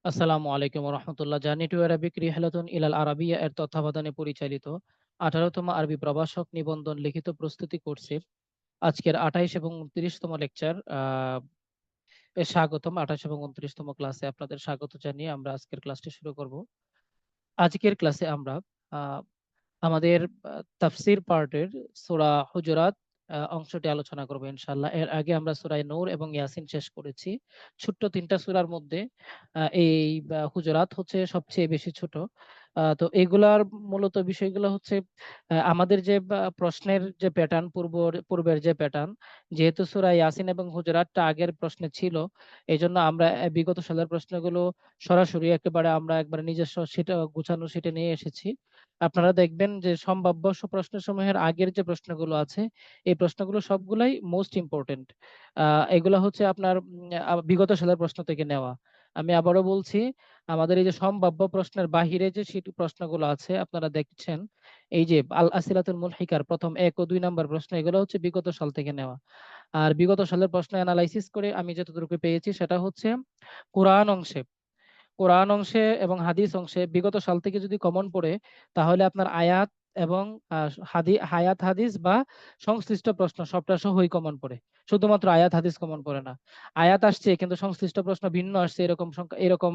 আসসালামু আলাইকুম রহমতুল্লাহ। Journey to Arabic রিহলাতুন ইলাল আরাবিয়া এর তত্ত্বাবধানে পরিচালিত 18তম আরবি প্রভাষক নিবন্ধন লিখিত প্রস্তুতি কোর্সে আজকের 28 এবং 29তম লেকচার এর স্বাগতম। 28 এবং 29তম ক্লাসে আপনাদের স্বাগত জানিয়ে আমরা আজকের ক্লাসটি শুরু করব। আজকের ক্লাসে আমরা আহ, আমাদের তাফসির পার্টের সূরা হুজুরাত অংশটি আলোচনা করব ইনশাআল্লাহ। এর আগে আমরা সূরা নূর এবং ইয়াসিন শেষ করেছি। ছোট্ট তিনটা সূরার মধ্যে এই হুজুরাত হচ্ছে সবচেয়ে বেশি ছোট। তো এগুলার মূলত বিষয়গুলো হচ্ছে আমাদের যে প্রশ্নের যে প্যাটার্ন, পূর্বের যে প্যাটার্ন, যেহেতু সূরা ইয়াসিন এবং হুজুরাতটা আগের প্রশ্নে ছিল, এই জন্য আমরা বিগত সালের প্রশ্নগুলো সরাসরি একেবারে আমরা একবারে নিজস্ব সেটা গুছানো সেটা নিয়ে এসেছি। আপনারা দেখবেন যে সম্ভাব্য প্রশ্ন সমূহের আগের যে প্রশ্নগুলো আছে, এই প্রশ্নগুলো সবগুলাই মোস্ট ইম্পর্টেন্ট। এগুলো হচ্ছে আপনার বিগত সালের প্রশ্ন থেকে নেওয়া। আমি আবারও বলছি, আমাদের এই যে সম্ভাব্য প্রশ্নের বাহিরে যে প্রশ্নগুলো আছে আপনারা দেখছেন, এই যে আল আসিলাতুল মুলহিকার প্রথম 1 ও 2 নাম্বার প্রশ্ন, এগুলো হচ্ছে বিগত সাল থেকে নেওয়া। আর বিগত সালের প্রশ্ন অ্যানালাইসিস করে আমি যতটুকু পেয়েছি সেটা হচ্ছে কোরআন অংশে কোরআন অংশে এবং হাদিস অংশে বিগত সাল থেকে যদি কমন পড়ে, তাহলে আপনার আয়াত এবং হায়াত হাদিস বা সংশ্লিষ্ট প্রশ্ন সবটা সহই কমন পড়ে। শুধুমাত্র আয়াত হাদিস কমন পড়ে না। আয়াত আসছে কিন্তু সংশ্লিষ্ট প্রশ্ন ভিন্ন আসছে, এরকম সংখ্যা এরকম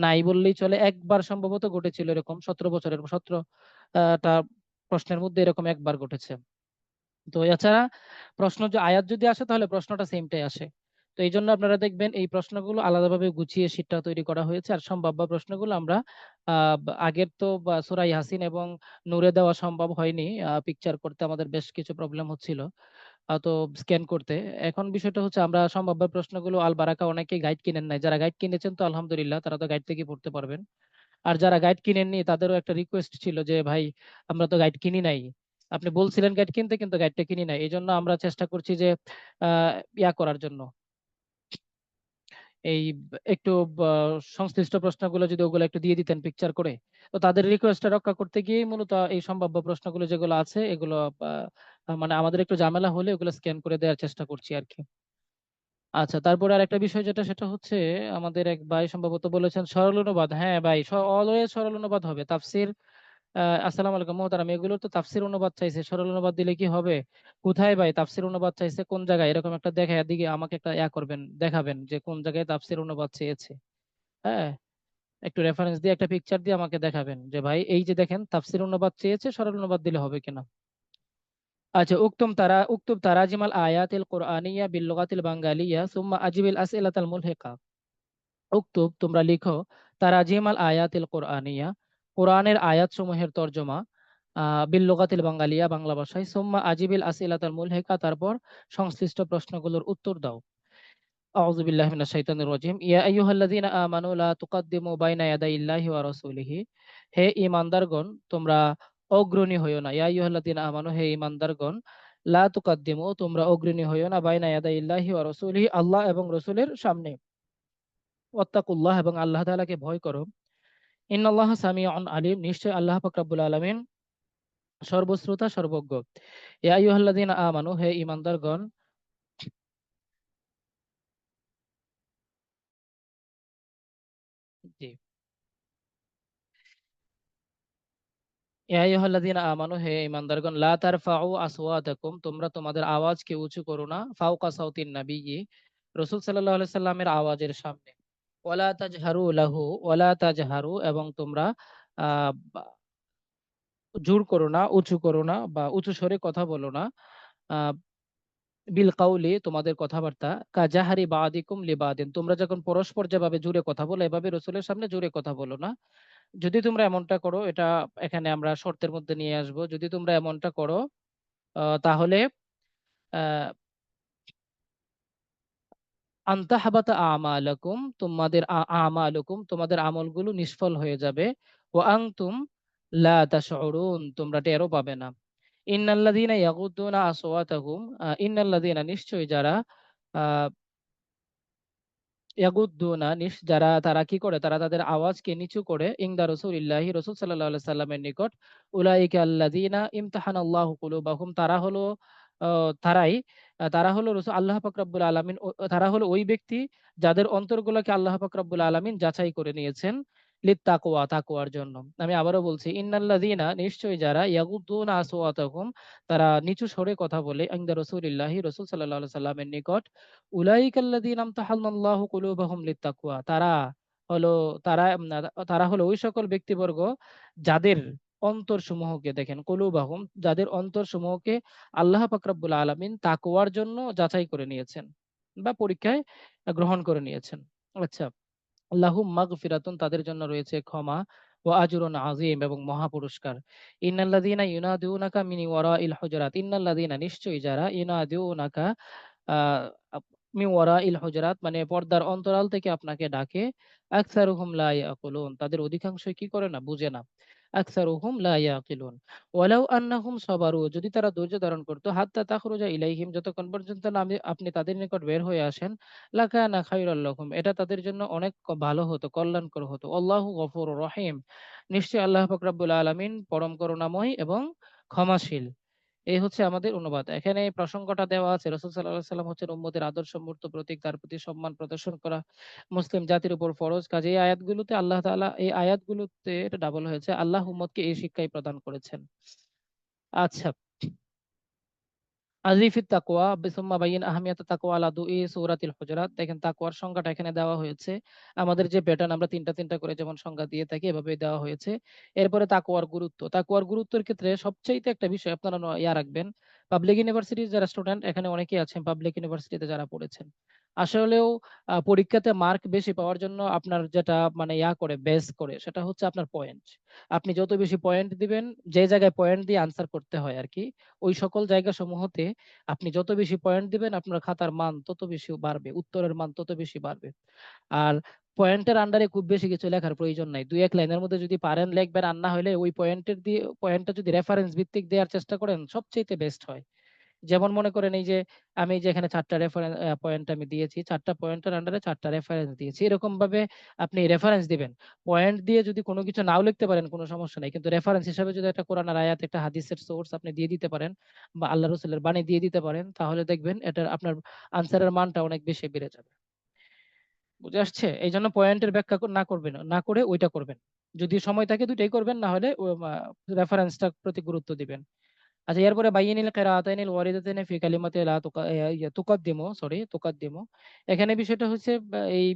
নাই বললেই চলে। একবার সম্ভবত ঘটেছিল এরকম, 17টা প্রশ্নের মধ্যে এরকম একবার ঘটেছে। তো এছাড়া প্রশ্ন যে আয়াত যদি আসে তাহলে প্রশ্নটা সেমটাই আসে। তো এই জন্য আপনারা দেখবেন এই প্রশ্নগুলো আলাদাভাবে গুছিয়ে শীটটা তৈরি করা হয়েছে। আর সম্ভাব্য প্রশ্নগুলো আমরা আগের তো সূরা ইয়াসিন এবং নূরে দেওয়া সম্ভব হয়নি, পিকচার করতে আমাদের বেশ কিছু প্রবলেম হচ্ছিল, তো স্ক্যান করতে। এখন বিষয়টা হচ্ছে আমরা সম্ভাব্য প্রশ্নগুলো আল বারাকা, অনেকেই গাইড কিনেন নাই, যারা গাইড কিনেছেন তো আলহামদুলিল্লাহ, তারা তো গাইড থেকে পড়তে পারবেন। আর যারা গাইড কিনেননি তাদেরও একটা রিকোয়েস্ট ছিল যে ভাই, আমরা তো গাইড কিনি নাই, আপনি বলছিলেন গাইড কিনতে কিন্তু গাইডটা কিনি নাই। এই জন্য আমরা চেষ্টা করছি যে আহ, ইয়া করার জন্য, এই একটু সংশ্লিষ্ট প্রশ্নগুলো যদি ওগুলো একটু দিয়ে দিতেন পিকচার করে। তো তাদের রিকোয়েস্টটা রক্ষা করতে গিয়ে মূলত এই সম্ভাব্য প্রশ্নগুলো যেগুলো আছে এগুলো মানে আমাদের একটু ঝামেলা হলে ওগুলো স্ক্যান করে দেওয়ার চেষ্টা করছি আর কি। আচ্ছা, তারপরে আর একটা বিষয় যেটা, সেটা হচ্ছে আমাদের এক ভাই সম্ভবত বলেছেন সরল অনুবাদ। হ্যাঁ ভাই, অলওয়েজ সরল অনুবাদ হবে তাফসির। আসসালামু আলাইকুম মোহতারাম, এগুলোর তো তাফসির অনুবাদ চাইছে, সরল অনুবাদ দিলে কি হবে? কোথায় ভাই তাফসির অনুবাদ চাইছে, কোন জায়গায়? এরকম একটা দেখা দিকে আমাকে একটা করবেন, দেখাবেন যে কোন জায়গায় তাফসির অনুবাদ চেয়েছে। হ্যাঁ, একটু রেফারেন্স দিয়ে একটা পিকচার দিয়ে আমাকে দেখাবেন যে ভাই এই যে দেখেন তাফসির অনুবাদ চেয়েছে, সরল অনুবাদ দিলে হবে কিনা। আচ্ছা, উক্তুব তারাজিমাল আয়াতিল কুরআনিয়া বিল লুগাতিল বাঙ্গালিয়া সুম্মা আজিবিল আসইলাতাল মুলহিকা। উক্তুব, তোমরা লিখো, তারাজিমাল আয়াতিল কোরআনিয়া, কোরআনের আয়াত সমূহের তর্জমা, বিল লুগাতিল বাঙ্গালিয়া, বাংলা ভাষায়, সুম্মা আজিবিল আসইলাতাল মুলহিকা, তারপর সংশ্লিষ্ট প্রশ্নগুলোর উত্তর দাও। আউযু বিল্লাহি মিনাশ শাইতানির রাজিম। ইয়া আইয়ুহাল্লাযীনা আমানু লা তুকদ্দিমু বাইনা ইয়াদাইল্লাহি ওয়া রাসূলিহি। হে ঈমানদারগণ, তোমরা অগ্রণী হইও না। ইয়া আইয়ুহাল্লাযীনা আমানু, হে ঈমানদারগণ, লা তুকদ্দিমু, তোমরা অগ্রণী হইও না, বাইনা ইয়াদাইল্লাহি ওয়া রাসূলিহি, আল্লাহ এবং রাসূলের সামনে। ওয়াত্তাকুল্লাহ, এবং আল্লাহ তাআলাকে ভয় করো। ইন্নাল্লাহ সামিউন আলিম, নিশ্চয় আল্লাহ পাক রব্বুল আলামিন সর্বশ্রোতা সর্বজ্ঞ। ইয়া আইয়ুহাল্লাযীনা আমানু, হে ঈমানদারগণ। জি। ইয়া আইয়ুহাল্লাযীনা আমানু, হে ঈমানদারগণ, লা তারফাউ আসওয়াতাকুম, তোমরা তোমাদের আওয়াজকে উঁচু করো না, ফাওকা সাউতিন নাবিয়্যি, রাসূল সাল্লাল্লাহু আলাইহি সাল্লামের আওয়াজের সামনে। ওয়ালা তাজহারু লাহু, ওয়ালা তাজহারু, এবং তোমরা আহ জোর করো না, উঁচু করো না বা উঁচু স্বরে কথা বলো না, আহ বিল কাউলি, তোমাদের কথাবার্তা, কাজাহারি বাদিকুম লিবাদিন, তোমরা যখন পরস্পর যেভাবে জুড়ে কথা বলো এভাবে রসুলের সামনে জুড়ে কথা বলো না। যদি তোমরা এমনটা করো, এটা এখানে আমরা শর্তের মধ্যে নিয়ে আসব, যদি তোমরা এমনটা করো তাহলে আহ আনতাহাবাতা আমালাকুম, তোমাদের আমালুকুম, তোমাদের আমলগুলো নিষ্ফল হয়ে যাবে। ও আনতুম লা তাশউরুন, তোমরা টেরও পাবে না। ইন্নাল্লাযীনা ইয়াগুদ্দুনা আসওয়াতাহুম, ইন্নাল্লাযীনা, নিশ্চয়ই যারা, ইয়াগুদ্দুনা, যারা, তারা কি করে, তারা তাদের আওয়াজকে নিচু করে, ইনদা রাসূলিল্লাহি, রাসূল সাল্লাল্লাহু আলাইহি সাল্লামের নিকট, উলাইকা আল্লাযীনা ইমতাহানাল্লাহু কুলুবাহুম, তারা হলো তারাই তারা হলো রসুল আল্লাহ পাক রব্বুল আলামিন, তারা হলো ওই ব্যক্তি যাদের অন্তরগুলোকে আল্লাহ পাক রব্বুল আলামিন যাচাই করে নিয়েছেন লিত্তাকওয়া, তাকওয়ার জন্য। আমি আবারও বলছি, ইন্নাল্লাযীনা, নিশ্চয়ই যারা, ইয়াগুদ্দুনা আসওয়াতাহুম, তারা নিচু স্বরে কথা বলে, ইনদা রাসূলিল্লাহি, রাসূল সাল্লাল্লাহু আলাইহি সাল্লামের নিকট, উলাইকাল্লাযীনা আমতাহানাল্লাহু কুলুবাহুম লিত্তাকওয়া, হলো তারা হলো ওই সকল ব্যক্তিবর্গ যাদের অন্তর সমূহকে, দেখেন, কুলুবাহুম, যাদের অন্তর সমূহকে আল্লাহ পাক রব্বুল আলামিন তাকওয়ার জন্য যাচাই করে নিয়েছেন বা পরীক্ষায় গ্রহণ করে নিয়েছেন। আচ্ছা, লাহুম মাগফিরাতুন, তাদের জন্য রয়েছে ক্ষমা, ও আজরুন আযীম, এবং মহা পুরস্কার। ইন্নাল্লাযীনা ইউনাদুনাকা মিন ওয়ারাইল হুজুরাত, ইন্নাল্লাযীনা, নিশ্চয়ই যারা, ইউনাদুনাকা মিন ওয়ারাইল হুজুরাত, মানে পর্দার অন্তরাল থেকে আপনাকে ডাকে, আকসারুহুম লা ইয়াকুলুন, তাদের অধিকাংশই কি করে না, বুঝে না। আকসারুহুম লা ইয়াকিলুন। ওয়ালাউ আন্নাহুম সাবারু, যদি তারা ধৈর্য ধারণ করতো, হাত্তা তাখরুজা ইলাইহিম, যতক্ষণ পর্যন্ত না আপনি তাদের নিকট বের হয়ে আসেন, লাকানা খায়রাল লাহুম, এটা তাদের জন্য অনেক ভালো হতো, কল্যাণকর হতো। আল্লাহু গফুরুর রহিম, নিশ্চয়ই আল্লাহ পাক রব্বুল আলামিন পরম করুণাময় এবং ক্ষমাশীল। এই হচ্ছে আমাদের অনুবাদ। এখানে এই প্রসঙ্গটা দেওয়া আছে, রাসূল সাল্লাল্লাহু আলাইহি ওয়াসাল্লাম হচ্ছেন উম্মতের আদর্শ মূর্ত প্রতীক, তার প্রতি সম্মান প্রদর্শন করা মুসলিম জাতির উপর ফরজ। কাজে এই আয়াতগুলোতে আল্লাহ তাআলা, এই আয়াতগুলোতে এটা ডাবল হয়েছে, আল্লাহ উম্মতকে এই শিক্ষাই প্রদান করেছেন। আচ্ছা, আজিফিত তাকওয়া বিসুম্মা বাইয়িন আহমিয়াত তাকওয়া আলা দুই সূরাতিল হুজুরাত, দেখেন তাকওয়ার সংজ্ঞাটা এখানে দেওয়া হয়েছে। আমাদের যে প্যাটার্ন, আমরা তিনটা তিনটা করে যেমন সংজ্ঞা দিয়ে থাকি, এভাবে দেওয়া হয়েছে। এরপরে তাকওয়ার গুরুত্ব, তাকওয়ার গুরুত্বের ক্ষেত্রে সবচাইতে একটা বিষয় আপনারা রাখবেন, পাবলিক ইউনিভার্সিটির যারা স্টুডেন্ট, এখানে অনেকেই আছেন পাবলিক ইউনিভার্সিটিতে যারা পড়েছেন, আসলেও পরীক্ষাতে মার্ক বেশি পাওয়ার জন্য আপনার যেটা মানে করে বেস করে, সেটা হচ্ছে আপনার পয়েন্ট। আপনি যত বেশি পয়েন্ট দিবেন, যে জায়গায় পয়েন্ট দিয়ে আনসার করতে হয় আর কি, ওই সকল জায়গা সমূহতে আপনি যত বেশি পয়েন্ট দিবেন, আপনার খাতার মান তত বেশি বাড়বে, উত্তরের মান তত বেশি বাড়বে। আর পয়েন্টের আন্ডারে খুব বেশি কিছু লেখার প্রয়োজন নাই, দুই এক লাইনের মধ্যে যদি পারেন লিখবেন, আর না হলে ওই পয়েন্টটা যদি রেফারেন্স ভিত্তিক দেওয়ার চেষ্টা করেন, সবচেয়ে বেস্ট হয়। যেমন মনে করেন, এই যে আমি যে এখানে 4টা রেফারেন্স পয়েন্ট আমি দিয়েছি, 4টা পয়েন্টের আন্ডারে 4টা রেফারেন্স দিয়েছি, এরকম ভাবে আপনি রেফারেন্স দিবেন। পয়েন্ট দিয়ে যদি কোনো কিছু নাও লিখতে পারেন, কোনো সমস্যা নাই, কিন্তু রেফারেন্স হিসাবে যদি একটা কোরআনের আয়াত, একটা হাদিসের সোর্স আপনি দিয়ে দিতে পারেন, বা আল্লাহ রসুলের বাণী দিয়ে দিতে পারেন, তাহলে দেখবেন এটা আপনার আনসারের মানটা অনেক বেশি বেড়ে যাবে। বুঝে আসছে? এই জন্য পয়েন্টের ব্যাখ্যা না করবেন, না করে ওইটা করবেন। যদি সময় থাকে দুইটাই করবেন, না হলে রেফারেন্সটা প্রতি গুরুত্ব দিবেন। আচ্ছা, এরপরে বাইয়িনিল কিরাআতাইনিল ওয়ারিদাতাইনি ফি কালিমাতি লা তুকাদ্দিমু, সরি, তুকাদ্দিমু। এখানে বিষয়টা হচ্ছে, এই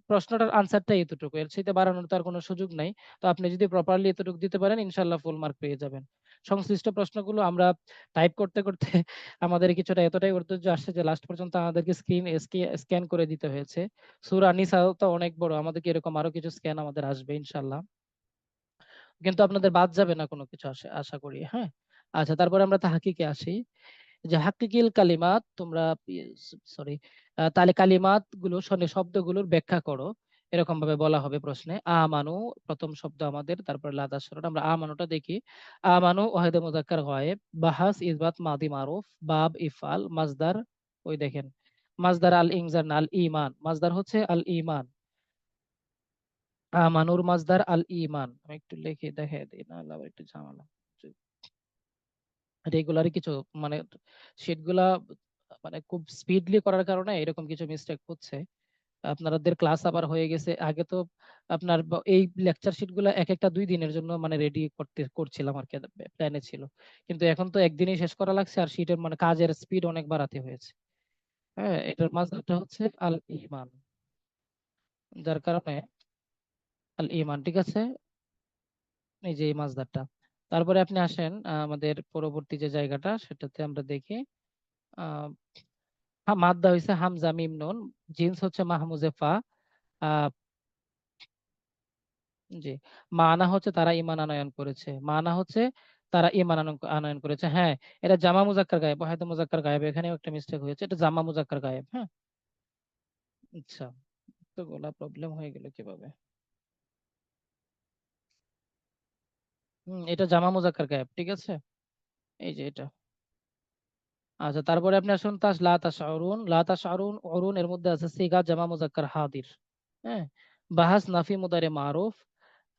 প্রশ্নটার আনসারটা এতটুকু, এর চাইতে বাড়ানোর তার কোনো সুযোগ নাই। তো আপনি যদি প্রপারলি এতটুকু দিতে পারেন, ইনশাআল্লাহ ফুল মার্ক পেয়ে যাবেন। সংশ্লিষ্ট প্রশ্নগুলো আমরা টাইপ করতে করতে আমাদের কিছুটা এতটাই ঐতিহ্য আসছে যে লাস্ট পর্যন্ত আমাদেরকে স্ক্রিন স্ক্যান করে দিতে হয়েছে। সূরা নিসা তো অনেক বড়, আমাদেরকে এরকম আরো কিছু স্ক্যান আমাদের আসবে ইনশাআল্লাহ, কিন্তু আপনাদের বাদ যাবে না কোনো কিছু, আশা করি। হ্যাঁ, আচ্ছা, তারপরে আমরা তাহকিকে আসি, যে হাক্কিকিল কালিমাত, তোমরা, সরি, তাহলে কালিমাত গুলো, শব্দগুলোর ব্যাখ্যা করো, এরকম ভাবে বলা হবে প্রশ্নে। আমানু প্রথম শব্দ আমাদের, তারপরে লাদা শরণ, আমরা আমানুটা দেখি। আমানু ওয়াহিদে মুযাক্কার গায়েব, বাহাস ইসবাত মাদি মারুফ, বাব ইফআল, মাজদার, ওই দেখেন, মাজদার আল ইনজার, আল ঈমান, মাজদার হচ্ছে আল ঈমান। আমানুর মাজদার আল ঈমান, আমি একটু লিখে দেখাই দিই, না আবার একটু ঝামেলা। রেগুলারই কিছু মানে শিট গুলা মানে খুব স্পিডলি করার কারণে এরকম কিছু মিস্টেক হচ্ছে। আপনাদের ক্লাস আবার হয়ে গেছে আগে তো, আপনার এই লেকচার শিট গুলা এক একটা 2 দিনের জন্য মানে রেডি করছিলাম আর কি, প্ল্যানে ছিল। কিন্তু এখন তো একদিনই শেষ করা লাগছে, আর শিটের মানে কাজের স্পিড অনেক বাড়াতে হয়েছে। হ্যাঁ, এটার মাঝটা হচ্ছে আল ইমান, যার কারণে আল ইমান, ঠিক আছে, এই যে এই মাছদারটা। তারপরে আপনি আসেন আমাদের পরবর্তী যে জায়গাটা, সেটাতে আমরা দেখি, আহ মাদ্দা হইছে হামজা মিম নুন, জিন্স হচ্ছে মাহমুজে ফা। আহ জি, মানা হচ্ছে তারা ঈমান আনয়ন করেছে, মানা হচ্ছে তারা ঈমান আনয়ন করেছে। হ্যাঁ, এটা জামা মুজাক্কার গায়েব, হয়তো মুজাক্কার গায়েব, এখানেও একটা মিস্টেক হয়েছে, এটা জামা মুজাক্কার গায়েব। হ্যাঁ, আচ্ছা, তো গোলা প্রবলেম হয়ে গেল কিভাবে? এটা জামা মুজাক্কার গায়েব, ঠিক আছে, এই যে এটা। আচ্ছা, তারপরে আপনি আসুন লা তাশআরুন, লা তাশআরুন, উরুন এর মধ্যে আছে সিগা জামা মুজাক্কার হাদির। হ্যাঁ, বাহাস নাফি মুদারে মারুফ,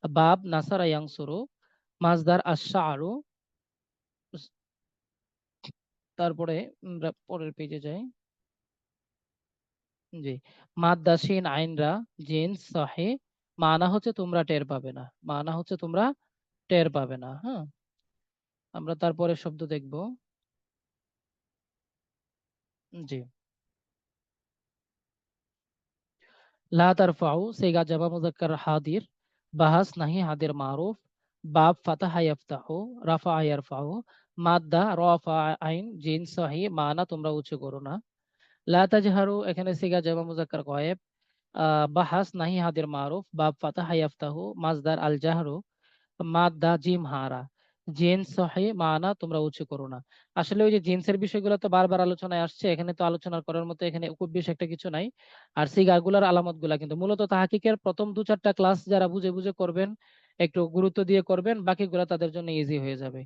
বাব নাসারা ইয়ানসুরু, মাজদার আশ-শা'রু, তারপরে আমরা পরের পেজে যাই। জি, মাদ্দা শিন আইন রা, জিন্স সহে, মানা হচ্ছে তোমরা টের পাবে না, মানা হচ্ছে তোমরা টের পাবে না। হ্যাঁ, আমরা তারপরে শব্দ দেখব। জি, লা তারফাউ সিগা জামা মুযাক্কার হাদির, বাহাস নাহি হাদির মারুফ, বাব ফাতাহা ইয়াফতাহু, রাফা ইয়ারফাউ, মাদ্দা রাফা আইন জিন সহি, মানা তোমরা উঁচু করো না। লা তাজহারু এখানে সিগা জামা মুযাক্কার গয়েব, বাহাস নাহি হাদির মারুফ, বাব ফাতাহা ইয়াফতাহু, মাজদার আল জাহরু, মাদ্দা জিম হারা, জিন্স সহি, মানা তোমরা উঁচু করো না। আসলে ওই যে জিন্সের বিষয়গুলো তো বারবার আলোচনায় আসছে, এখানে তো আলোচনা করার মতো এখানে খুব বেশি একটা কিছু নাই। আর সিগারগুলার আলামত গুলা কিন্তু মূলত তাহাকিকের প্রথম দু চারটা ক্লাস যারা বুঝে বুঝে করবেন, একটু গুরুত্ব দিয়ে করবেন, বাকিগুলা তাদের জন্য ইজি হয়ে যাবে।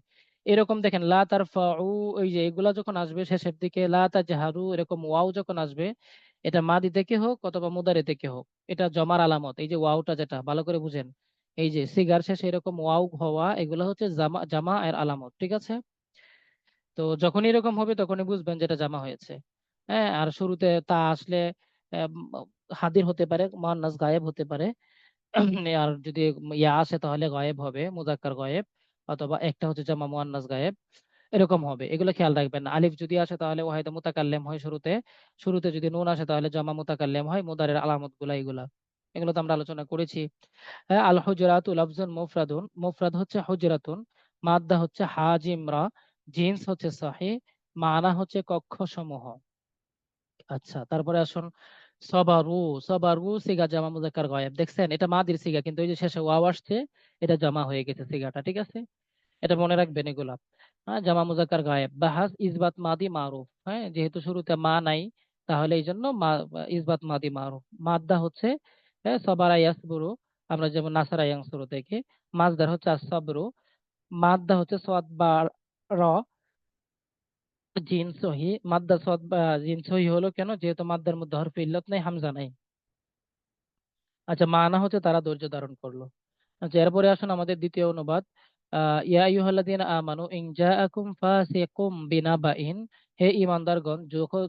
এরকম দেখেন লা তারফাউ, ওই যে এগুলা যখন আসবে শেষের দিকে, লা তাজহারু এরকম ওয়াও যখন আসবে, এটা মাদি থেকে হোক অথবা মুদারি থেকে হোক, এটা জমার আলামত। এই যে ওয়াওটা, যেটা ভালো করে বুঝেন, এই যে সিগার শেষে এরকম ওয়াও হওয়া, এগুলো হচ্ছে জামা, জামা এর আলামত। ঠিক আছে, তো যখন এরকম হবে তখনই বুঝবেন যেটা জামা হয়েছে। হ্যাঁ, আর শুরুতে তা আসলে আম, হাদির হতে পারে, মুয়ান্নাস গায়েব হতে পারে। আর যদি ইয়া আসে তাহলে গায়েব হবে, মুজাক্কার গায়েব, অথবা একটা হচ্ছে জামা মুয়ান্নাস গায়েব, এরকম হবে। এগুলো খেয়াল রাখবেন। আলিফ যদি আসে তাহলে ও হয়তো মুতাকাল্লিম হয় শুরুতে, শুরুতে যদি নুন আসে তাহলে জামা মুতাকাল্লিম হয়। মুদারের আলামত গুলা এগুলা, এগুলো তো আমরা আলোচনা করেছি। হ্যাঁ, আল হুজরাতু লাফজুন মুফরাদুন, মুফরাদ হচ্ছে হুজরাতুন, মাদ্দা হচ্ছে হাজিমরা, জিন্স হচ্ছে সহি, মানা হচ্ছে কক্ষ সমূহ। আচ্ছা, তারপরে আসুন সবারু। সবারু সিগা জামা মুজাক্কার গায়েব, দেখছেন এটা মাদির সিগা, কিন্তু ওই যে শেষে ওয়াও আসছে, এটা জামা হয়ে গেছে সিগাটা। ঠিক আছে, এটা মনে রাখবেন এগুলা। হ্যাঁ, জামা মুজাক্কার গায়েব। বাহাস ইসবাত মাদি মারুফ, হ্যাঁ যেহেতু শুরুতে মা নাই, তাহলে এই জন্য ইসবাত মাদি মারুফ। মাদ্দা হচ্ছে হ্যাঁ সবারা ইয়াসবুরু, আমরা যেমন নাসারা ইয়াংসুরু থেকে। মাজদার হচ্ছে আসসাবরু, মাদ্দা হচ্ছে সদ বা র, জিন সহি। মাদ্দা সদ বা জিন সহি হলো কেন? যেহেতু মাদ্দার মধ্যে হরফে ইল্লাত নাই, হামজা নাই। আচ্ছা, মানা হচ্ছে তারা ধৈর্য ধারণ করলো। আচ্ছা, এরপরে আসুন আমাদের দ্বিতীয় অনুবাদ। ইয়া আইয়ুহাল্লাযীনা আমানু ইন জাআকুম ফাসিকুম বিনাবাইন, হে ঈমানদারগণ,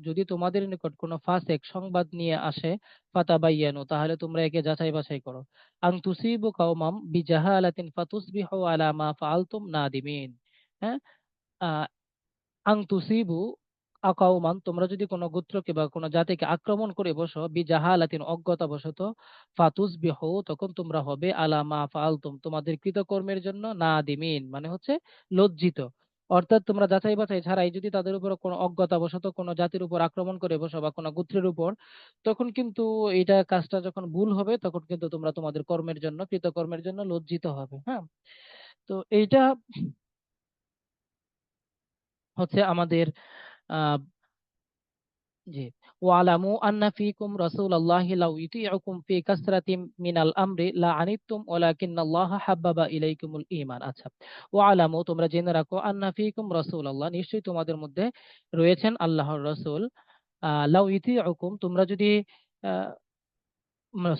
যদি তোমাদের নিকট কোনো ফাসিক সংবাদ নিয়ে আসে, ফাতাবায়ানু তাহলে তোমরা একে যাচাই বাছাই করো, আন তুসিবু কওমাম বিজাহালাতিন ফাতুসবিহু আলা মা ফাআলতুম নাদিমিন। হ্যাঁ, আং তুসিবু আকাউমান, তোমরা যদি কোনো গোত্রকে বা কোনো জাতিকে আক্রমণ করে বসো, বিজাহালাতিন অজ্ঞতাবশত, ফাতুস বিহু তখন তোমরা হবে আলা মা ফাআলতুম তোমাদের কৃতকর্মের জন্য নাদিমিন, মানে হচ্ছে লজ্জিত। অর্থাৎ তোমরা যাচাই বাছাই ছাড়াই যদি তাদের উপর কোনো অজ্ঞতাবশত কোনো জাতির উপর আক্রমণ করে বসো বা কোনো গোত্রের উপর, তখন কিন্তু এটা কাজটা যখন ভুল হবে, তখন কিন্তু তোমরা তোমাদের কর্মের জন্য, কৃতকর্মের জন্য লজ্জিত হবে। হ্যাঁ, তো এইটা হচ্ছে আমাদের আহ জি, ওয়ালামু আন্না ফীকুম রাসূলুল্লাহি লাউ ইউতিউকুম ফি কাসরাতিম মিনাল আমরি লা আনিতুম ওয়ালাকিন্নাল্লাহা হাব্বাবা ইলাইকুমুল ঈমান। আচ্ছা, ওয়ালামু তোমরা জেনে রাখো, আন্না ফীকুম রাসূলুল্লাহ নিশ্চয়ই তোমাদের মধ্যে রয়েছেন আল্লাহর রাসূল। লাউ ইউতিউকুম তোমরা যদি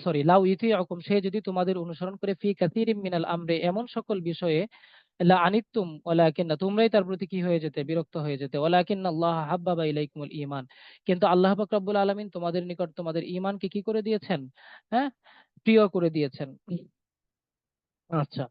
সরি, লাউ ইউতিউকুম সে যদি তোমাদের অনুসরণ করে, ফি কাসীরিম মিনাল আমরি এমন সকল বিষয়ে, লা আনিতুম ওয়ালাকিন্না তোমরাই তার প্রতি কি হয়ে যেতে, বিরক্ত হয়ে যেতে, ওয়ালাকিন্না আল্লাহ হাব্বাবা ইলাইকুমুল ঈমান কিন্তু আল্লাহ পাক রব্বুল আলামিন তোমাদের নিকট তোমাদের ঈমানকে কি করে দিয়েছেন? হ্যাঁ, প্রিয় করে দিয়েছেন। আচ্ছা,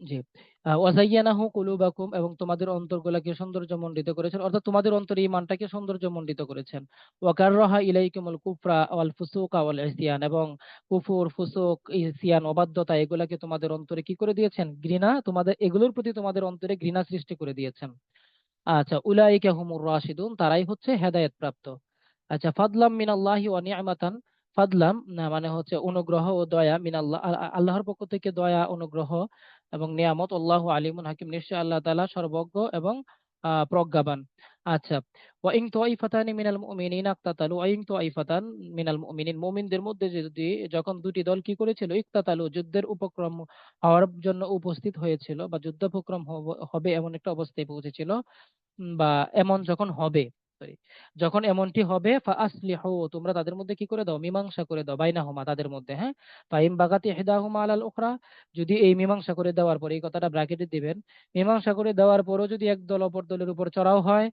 জি। ওয়াজাইয়ানাহু কুলুবাকুম এবং তোমাদের অন্তরগুলোকে সৌন্দর্যমণ্ডিত করেছেন, অর্থাৎ তোমাদের অন্তরে ঈমানটাকে সৌন্দর্যমণ্ডিত করেছেন। ওয়াকাররাহা ইলাইকুমুল কুফরা ওয়াল ফুসুকা ওয়াল ইসয়ান এবং কুফর, ফুসুক, ইসয়ান, অবাধ্যতা এগুলাকে তোমাদের অন্তরে কি করে দিয়েছেন? ঘৃণা, তোমাদের এগুলোর প্রতি তোমাদের অন্তরে ঘৃণা সৃষ্টি করে দিয়েছেন। আচ্ছা, উলাইকা হুমুর রাশিদুন তারাই হচ্ছে হেদায়েত প্রাপ্ত। আচ্ছা, ফাদলাম মিনাল্লাহি ওয়া নি'মাতান, ফাদলাম না মানে হচ্ছে অনুগ্রহ ও দয়া, মিনাল্লাহ আল্লাহর পক্ষ থেকে দয়া, অনুগ্রহ এবং নিয়ামত, আল্লাহু আলিমুন হাকিম নিশ্চয় আল্লাহ তাআলা সর্বজ্ঞ এবং প্রজ্ঞাবান। আচ্ছা, ওয়া ইন তাইফাতানি মিনাল মুমিনিনা ইকতাতালু, ওয়া ইন তাইফাতান মিনাল মুমিনিন মুমিনদের মধ্যে যদি যখন দুটি দল কি করেছিল, ইকতাতালু যুদ্ধের উপক্রম হওয়ার জন্য উপস্থিত হয়েছিল, বা যুদ্ধ উপক্রম হবে এমন একটা অবস্থায় পৌঁছেছিল, বা এমন যখন হবে, তো সরি, যখন এমনটি হবে ফাআসলিহু, তোমরা তাদের মধ্যে কি করে দাও, মীমাংসা করে দাও, বাইনাহুমা, তাদের মধ্যে, হ্যাঁ। ফাইম বাগাতি ইহদাহুমা আলাল উখরা, যদি এই মীমাংসা করে দেওয়ার পর, এই কথাটা ব্র্যাকেটে দিবেন, মীমাংসা করে দেওয়ার পরও যদি এক দল অপর দলের উপর চড়াও হয়,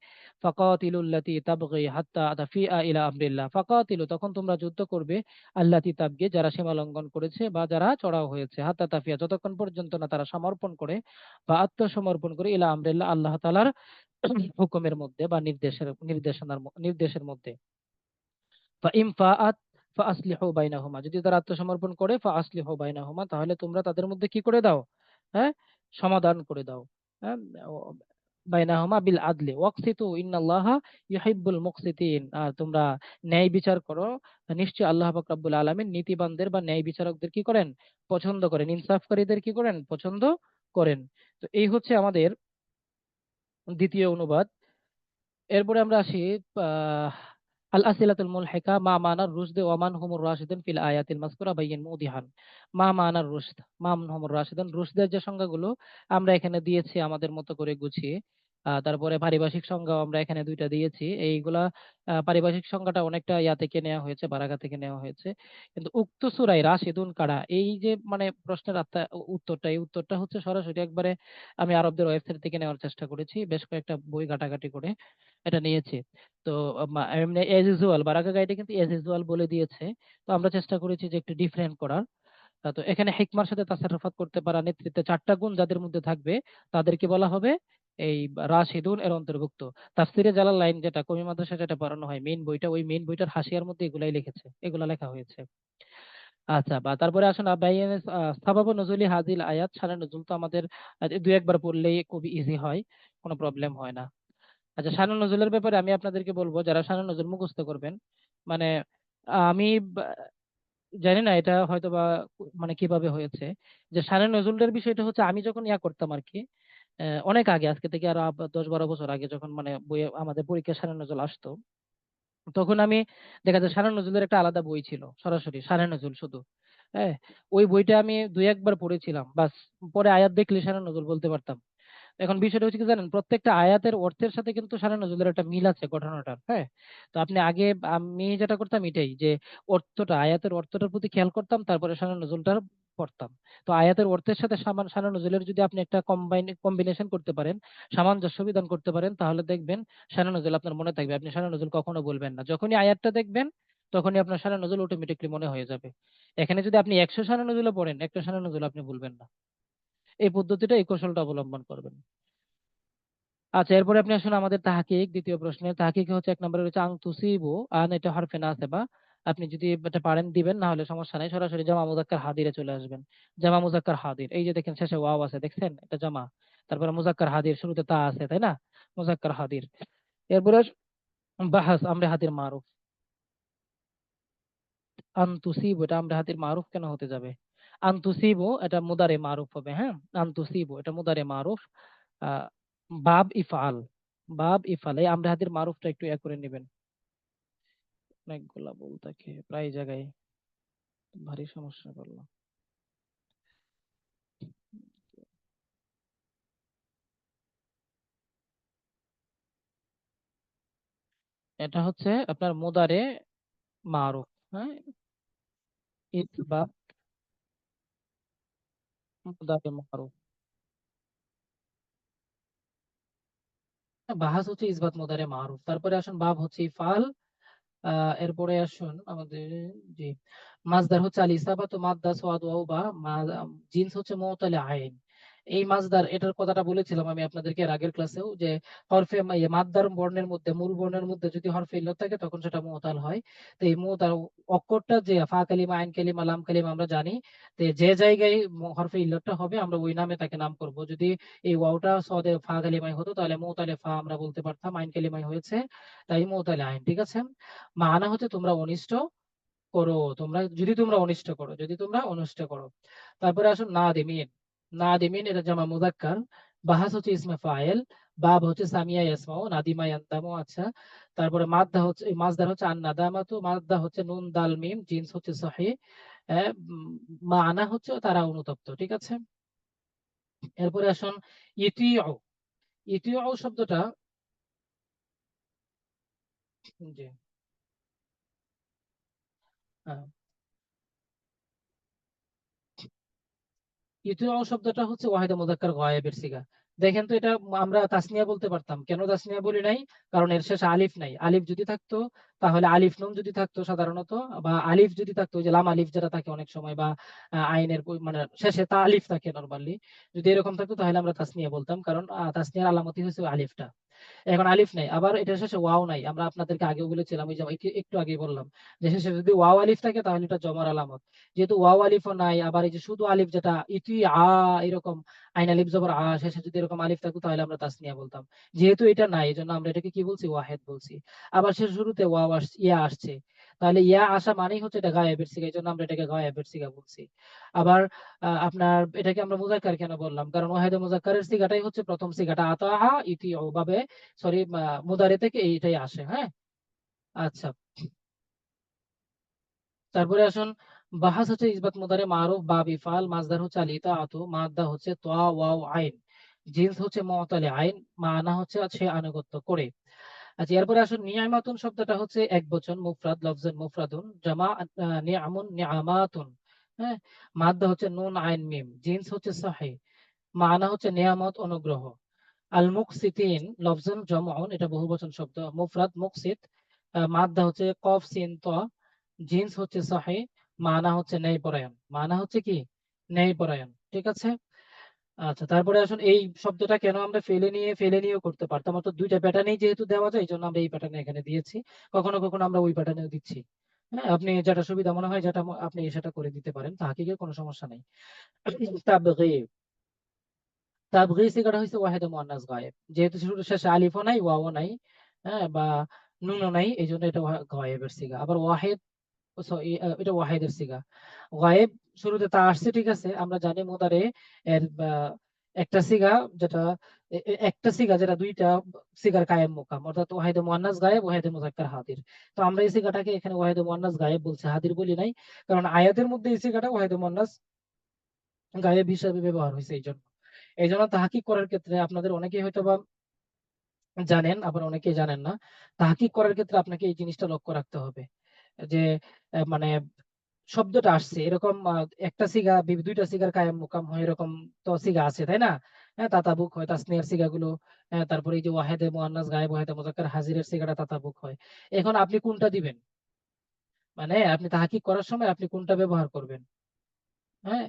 ফাকাতিলুল্লাতি তাবগি হাত্তা তাফিআ ইলা আমরিল্লাহ, ফাকাতিলু, তখন তোমরা যুদ্ধ করবে, আল্লাতি তাবগি, যারা সীমা লঙ্ঘন করেছে বা যারা চড়াও হয়েছে, হাত্তা তাফিয়া, যতক্ষণ পর্যন্ত না তারা সমর্পণ করে বা আত্মসমর্পণ করে, ইলা আমরিল্লাহ, আল্লাহ তাআলার হুকুমের মধ্যে বা নির্দেশের মধ্যে। ফাইম ফাআত ফাআসলিহু বাইনাহুমা, যদি তারা আত্মসমর্পণ করে, ফাআসলিহু বাইনাহুমা, তাহলে তোমরা তাদের মধ্যে কি করে দাও, হ্যাঁ, সমাধান করে দাও, হ্যাঁ, বাইনাহুমা বিল আদলি ওয়াকসিতু ইন্নাল্লাহা ইউহিব্বুল মুকসিতিন, আর তোমরা ন্যায় বিচার করো, নিশ্চয় আল্লাহ পাক রব্বুল আলামিন নীতিবানদের বা ন্যায় বিচারকদের কি করেন, পছন্দ করেন, ইনসাফকারীদের কি করেন, পছন্দ করেন। তো এই হচ্ছে আমাদের দ্বিতীয় অনুবাদ। এরপরে আমরা আসি আহ আল আসিলাতুল মুলহিকা, মা মানার রুশদ ওয়া মান হুমুর রাশিদুন ফিল আয়াতিল মাযকুরা বাইয়িন মুদিহান। মা মানার রুশদ, মান হুমুর রাশিদুন, রুশদের যে সংজ্ঞাগুলো আমরা এখানে দিয়েছি আমাদের মতো করে গুছিয়ে। তারপরে পারিভাষিক সংজ্ঞাও আমরা এখানে দুইটা দিয়েছি। এইগুলা পারিভাষিক সংজ্ঞাটা অনেকটা ইয়া থেকে নেওয়া হয়েছে, বারাকা থেকে নেওয়া হয়েছে। কিন্তু উক্ত সূরায় রাশিদুন কারা, এই যে মানে প্রশ্নের উত্তরটা, এই উত্তরটা হচ্ছে সরাসরি একবারে আমি আরবদের ওয়েবসাইট থেকে নেওয়ার চেষ্টা করেছি, বেশ কয়েকটা বই ঘাটাঘাটি করে এটা নিয়েছি। তো এমনি এজ ইউজুয়াল বারাকা গাইডে কিন্তু এজ ইউজুয়াল বলে দিয়েছে। তো আমরা চেষ্টা করেছি যে একটু ডিফারেন্ট করার। তো এখানে হিকমার সাথে তাসাররুফাত করতে পারা, নেতৃত্বে চারটা গুণ যাদের মধ্যে থাকবে তাদেরকে বলা হবে এই রাশিদুন এর অন্তর্ভুক্ত। তাফসিরে জালালাইন, যেটা কমি মাদ্রাসা যেটা পড়ানো হয় মেইন বইটা, ওই মেইন বইটার হাসিয়ার মধ্যে এগুলাই লিখেছে, এগুলা লেখা হয়েছে। আচ্ছা, বা তারপরে আসুন সাবাবু নুজুলি হাজিল আয়াত, শানে নজুল তো আমাদের দুই একবার পড়লেই খুবই ইজি হয়, কোনো প্রবলেম হয় না। আচ্ছা, শানে নজুলের ব্যাপারে আমি আপনাদেরকে বলবো, যারা শানে নজুল মুখস্থ করবেন, মানে আমি বা- জানি না এটা হয়তো বা মানে কিভাবে হয়েছে, যে শানে নজুলের বিষয়টা হচ্ছে আমি যখন ইয়া করতাম আর কি, অনেক আগে, আজকে থেকে আরো 10-12 বছর আগে, যখন মানে বইয়ে আমাদের পরীক্ষা শানে নজুল আসতো, তখন আমি দেখা যায় শানে নজরুলের একটা আলাদা বই ছিল, সরাসরি শানে নজরুল শুধু, হ্যাঁ। ওই বইটা আমি দুই একবার পড়েছিলাম বাস, পরে আয়াত দেখলে শানে নজরুল বলতে পারতাম। এখন বিষয়টা হচ্ছে কি জানেন, প্রত্যেকটা আয়াতের অর্থের সাথে কিন্তু শানে নজরুলের একটা মিল আছে ঘটনাটার, হ্যাঁ। তো আপনি আগে, আমি যেটা করতাম এটাই, যে অর্থটা, আয়াতের অর্থটার প্রতি খেয়াল করতাম, তারপরে শানে নজরুলটা পড়তাম। তো আয়াতের অর্থের সাথে শানে নজরুলের যদি আপনি একটা কম্বিনেশন করতে পারেন, সামঞ্জস্য বিধান করতে পারেন, তাহলে দেখবেন শানে নজরুল আপনার মনে থাকবে, আপনি শানে নজরুল কখনো বলবেন না, যখনই আয়াতটা দেখবেন তখনই আপনার শানে নজরুল অটোমেটিকলি মনে হয়ে যাবে। এখানে যদি আপনি 100 শানে নজরুল পড়েন, একটা শানে নজরুল আপনি ভুলবেন না। এই পদ্ধতিটা, এই কৌশলটা অবলম্বন করবেন। আচ্ছা, এরপরে আপনি আসুন আমাদের তাহকিক, দ্বিতীয় প্রশ্নের তাহকিক হচ্ছে 1 নম্বরে রয়েছে আং তুসিবু, আন এটা হরফে নাসিবা। আপনি যদি এটা পারেন দিবেন, না হলে সমস্যা নাই, সরাসরি জামা মুজাক্কার হাদিরে চলে আসবেন। জামা মুজাক্কার হাদির, এই যে দেখেন শেষে ওয়াও আছে, দেখছেন, এটা জামা। তারপরে মুজাক্কার হাদির শুরুতে তা আছে, তাই না, মুজাক্কার হাদির। এরপরে বাহাস, আমরে হাদির মারুফ। আন তুসিবু, এটা আমরে হাদির মারুফ কেন হতে যাবে? আন তুসিবু এটা মুদারে মারুফ হবে, হ্যাঁ। আন তুসিবু এটা মুদারে মারুফ। আহ বাব ইফআল, বাব ইফআল, এই আমরে হাদির মারুফটা একটু ইয়া করে নেবেন। অনেকগুলা বল থাকে প্রায় জায়গায়, ভারী সমস্যা করলো। এটা হচ্ছে আপনার মুদারে মারুফ, হ্যাঁ। ইসবাত মুদারে মারুফ, বাহাস হচ্ছে ইসবাত মুদারে মারুফ। তারপরে আসুন বাব হচ্ছে ইফআল। এরপরে আসুন আমাদের, জি, মাজদার হচ্ছে আল ইসাবাতু মাদ্দা সাওয়াদ ওয়াও বা জিন্স হচ্ছে মুতালে আইন। এই মাজদার, এটার কথাটা বলেছিলাম আমি আপনাদেরকে এর আগের ক্লাসেও, যে হরফে মাদ্দার বর্ণের মধ্যে, মূল বর্ণের মধ্যে যদি হরফে ইল্লত থাকে তখন সেটা মুতাল হয়। তো এই মুতাল অক্ষরটা, যে ফা কালিমা, আইন কালিমা, লাম কালিমা আমরা জানি, তো যে জায়গায় হরফে ইল্লতটা হবে আমরা ওই নামে তাকে নাম করব। যদি এই ওয়াওটা সদে ফা কালিমায় হতো তাহলে মুতালে ফা আমরা বলতে পারতাম, আইন কালিমায় হয়েছে তাই মুতালে আইন, ঠিক আছে। মানা হচ্ছে তোমরা অনিষ্ট করো, তোমরা অনিষ্ট করো, যদি তোমরা অনিষ্ট করো। তারপরে আসুন নাদিমিন, নাদিমিন এটা জামা মুযাক্কার। বাহাস হচ্ছে ইসমে ফাইল। বাব হচ্ছে সামিয়া ইয়াসমাউ, নাদিমা ইয়ান্দামু, আচ্ছা। তারপরে মাদ্দা হচ্ছে, এই মাজদার হচ্ছে আন নাদামাতু, মাদ্দা হচ্ছে নুন দাল মিম, জিন্স হচ্ছে সহিহ। মানা হচ্ছে তারা অনুতপ্ত, ঠিক আছে। এরপরে আসুন ইতিউ, ইতিউ শব্দটা জি। হ্যাঁ, ইতিমাম শব্দটা হচ্ছে ওয়াহিদে মুযাক্কার গায়েবের সিগা। দেখেন তো, এটা আমরা তাসনিয়া বলতে পারতাম, কেন তাসনিয়া বলি নাই? কারণ এর শেষে আলিফ নাই। আলিফ যদি থাকতো, তাহলে আলিফ নুন যদি থাকতো সাধারণত, বা আলিফ যদি থাকতো, ওই যে লাম আলিফ যেটা থাকে অনেক সময়, বা আইনের মানে শেষে তা আলিফ থাকে নরমালি, যদি এরকম থাকতো তাহলে আমরা তাসনিয়া বলতাম, কারণ তাসনিয়ার আলামতই হচ্ছে ওই আলিফটা। এখন আলিফ নাই, আবার এটা শেষে ওয়াও নাই। আমরা আপনাদেরকে আগেও বলেছিলাম, ওই যে একটু আগেই বললাম, যে শেষে যদি ওয়াও আলিফ থাকে তাহলে এটা জমার আলামত। যেহেতু ওয়াও আলিফও নাই, আবার এই যে শুধু আলিফ যেটা ইতি এরকম, আইন আলিফ জবর শেষে যদি এরকম আলিফ থাকতো তাহলে আমরা তাসনিয়া বলতাম। যেহেতু এটা নাই, এই জন্য আমরা এটাকে কি বলছি? ওয়াহেদ বলছি। আবার সে শুরুতে ওয়াও ইয়া আসছে, তাহলে ইয়া আসা মানেই হচ্ছে এটা গায়েবের সিগা, এই জন্য আমরা এটাকে গায়েবের সিগা বলছি। আবার আপনার এটাকে আমরা মুজাক্কার কেন বললাম? কারণ ওয়াহেদে মুজাক্কারের সিগাটাই হচ্ছে প্রথম সিগাটা, আতা ইতি ভাবে, সরি, মুদারে থেকে এইটাই আসে। হ্যাঁ, আচ্ছা। তারপরে আসুন, বাহাস হচ্ছে ইসবাত মুদারে মারুফ বা বিফাল, মাজদার হচ্ছে আল ইতাআতু, মাদ্দা হচ্ছে তোয়া ওয়াও আইন, জিন্স হচ্ছে মুতালে আইন, মানা হচ্ছে সে আনুগত্য করে। আচ্ছা, এরপরে আসুন, নিয়ামাতুন শব্দটা হচ্ছে এক বচন, মুফরাদ, লফজান মুফরাদুন, জামা নিয়ামুন নিয়ামাতুন। হ্যাঁ, মাদ্দা হচ্ছে নুন আইন মিম, জিন্স হচ্ছে সহিহ, মানা হচ্ছে নিয়ামত অনুগ্রহ। আল মুকসিতিন লফজুন জামউন, এটা বহুবচন শব্দ, মুফরাদ মুকসিত, মাদ্দা হচ্ছে কফ সিন ত, জিন্স হচ্ছে সহিহ, মানা হচ্ছে ন্যায়পরায়ণ। মানা হচ্ছে কি? ন্যায়পরায়ণ। ঠিক আছে। আচ্ছা, তারপরে আসুন, এই শব্দটা কেন আমরা ফেলে নিয়েও করতে পারতাম, অর্থাৎ দুইটা প্যাটার্নেই যেহেতু দেওয়া যায়, এই জন্য আমরা এই প্যাটার্নে এখানে দিয়েছি। কখনো কখনো আমরা ওই প্যাটার্নেও দিচ্ছি। হ্যাঁ, আপনি যেটা সুবিধা মনে হয়, যেটা আপনি সেটা করে দিতে পারেন, তাহকিকের কোনো সমস্যা নেই। তাবগীব, তাবগী সিগাটা হচ্ছে ওয়াহিদে মুয়ান্নাস গায়েব, যেহেতু শুরু শেষে আলিফও নাই, ওয়াও নাই, হ্যাঁ, বা নুনও নাই, এই জন্য এটা গায়েবের সিগা। আবার ওয়াহিদ, এটা ওয়াহিদের সিগা। গায়েব, শুরুতে তা আসছে, ঠিক আছে, আমরা জানি মুদারে এর একটা সিগা, যেটা একটা সিগা যেটা দুইটা সিগার কায়েম মুকাম, অর্থাৎ ওয়াহিদে মুয়ান্নাস গায়েব, ওয়াহিদে মুযাক্কার হাদির। তো আমরা এই সিগাটাকে এখানে ওয়াহিদে মুয়ান্নাস গায়েব বলছি, হাদির বলি নাই, কারণ আয়াতের মধ্যে এই সিগাটা ওয়াহিদে মুয়ান্নাস গায়েব হিসাবে ব্যবহার হয়েছে। এই জন্য তাহকিক করার ক্ষেত্রে আপনাদের অনেকেই হয়তো বা জানেন, আবার অনেকেই জানেন না। তাহকিক করার ক্ষেত্রে আপনাকে এই জিনিসটা লক্ষ্য রাখতে হবে, যে মানে শব্দটা আসছে এরকম, একটা সিগা দুইটা সিগার কায়েম মুকাম হয়, এরকম তো সিগা আছে, তাই না? হ্যাঁ, তাতাবুক হয়, তাসনিয়ার সিগাগুলো। হ্যাঁ, তারপরে এই যে ওয়াহেদে মুয়ান্নাস গায়েব, ওয়াহেদে মুযাক্কার হাজিরের সিগাটা তাতাবুক হয়। এখন আপনি কোনটা দিবেন? মানে আপনি তাহকিক করার সময় আপনি কোনটা ব্যবহার করবেন? হ্যাঁ,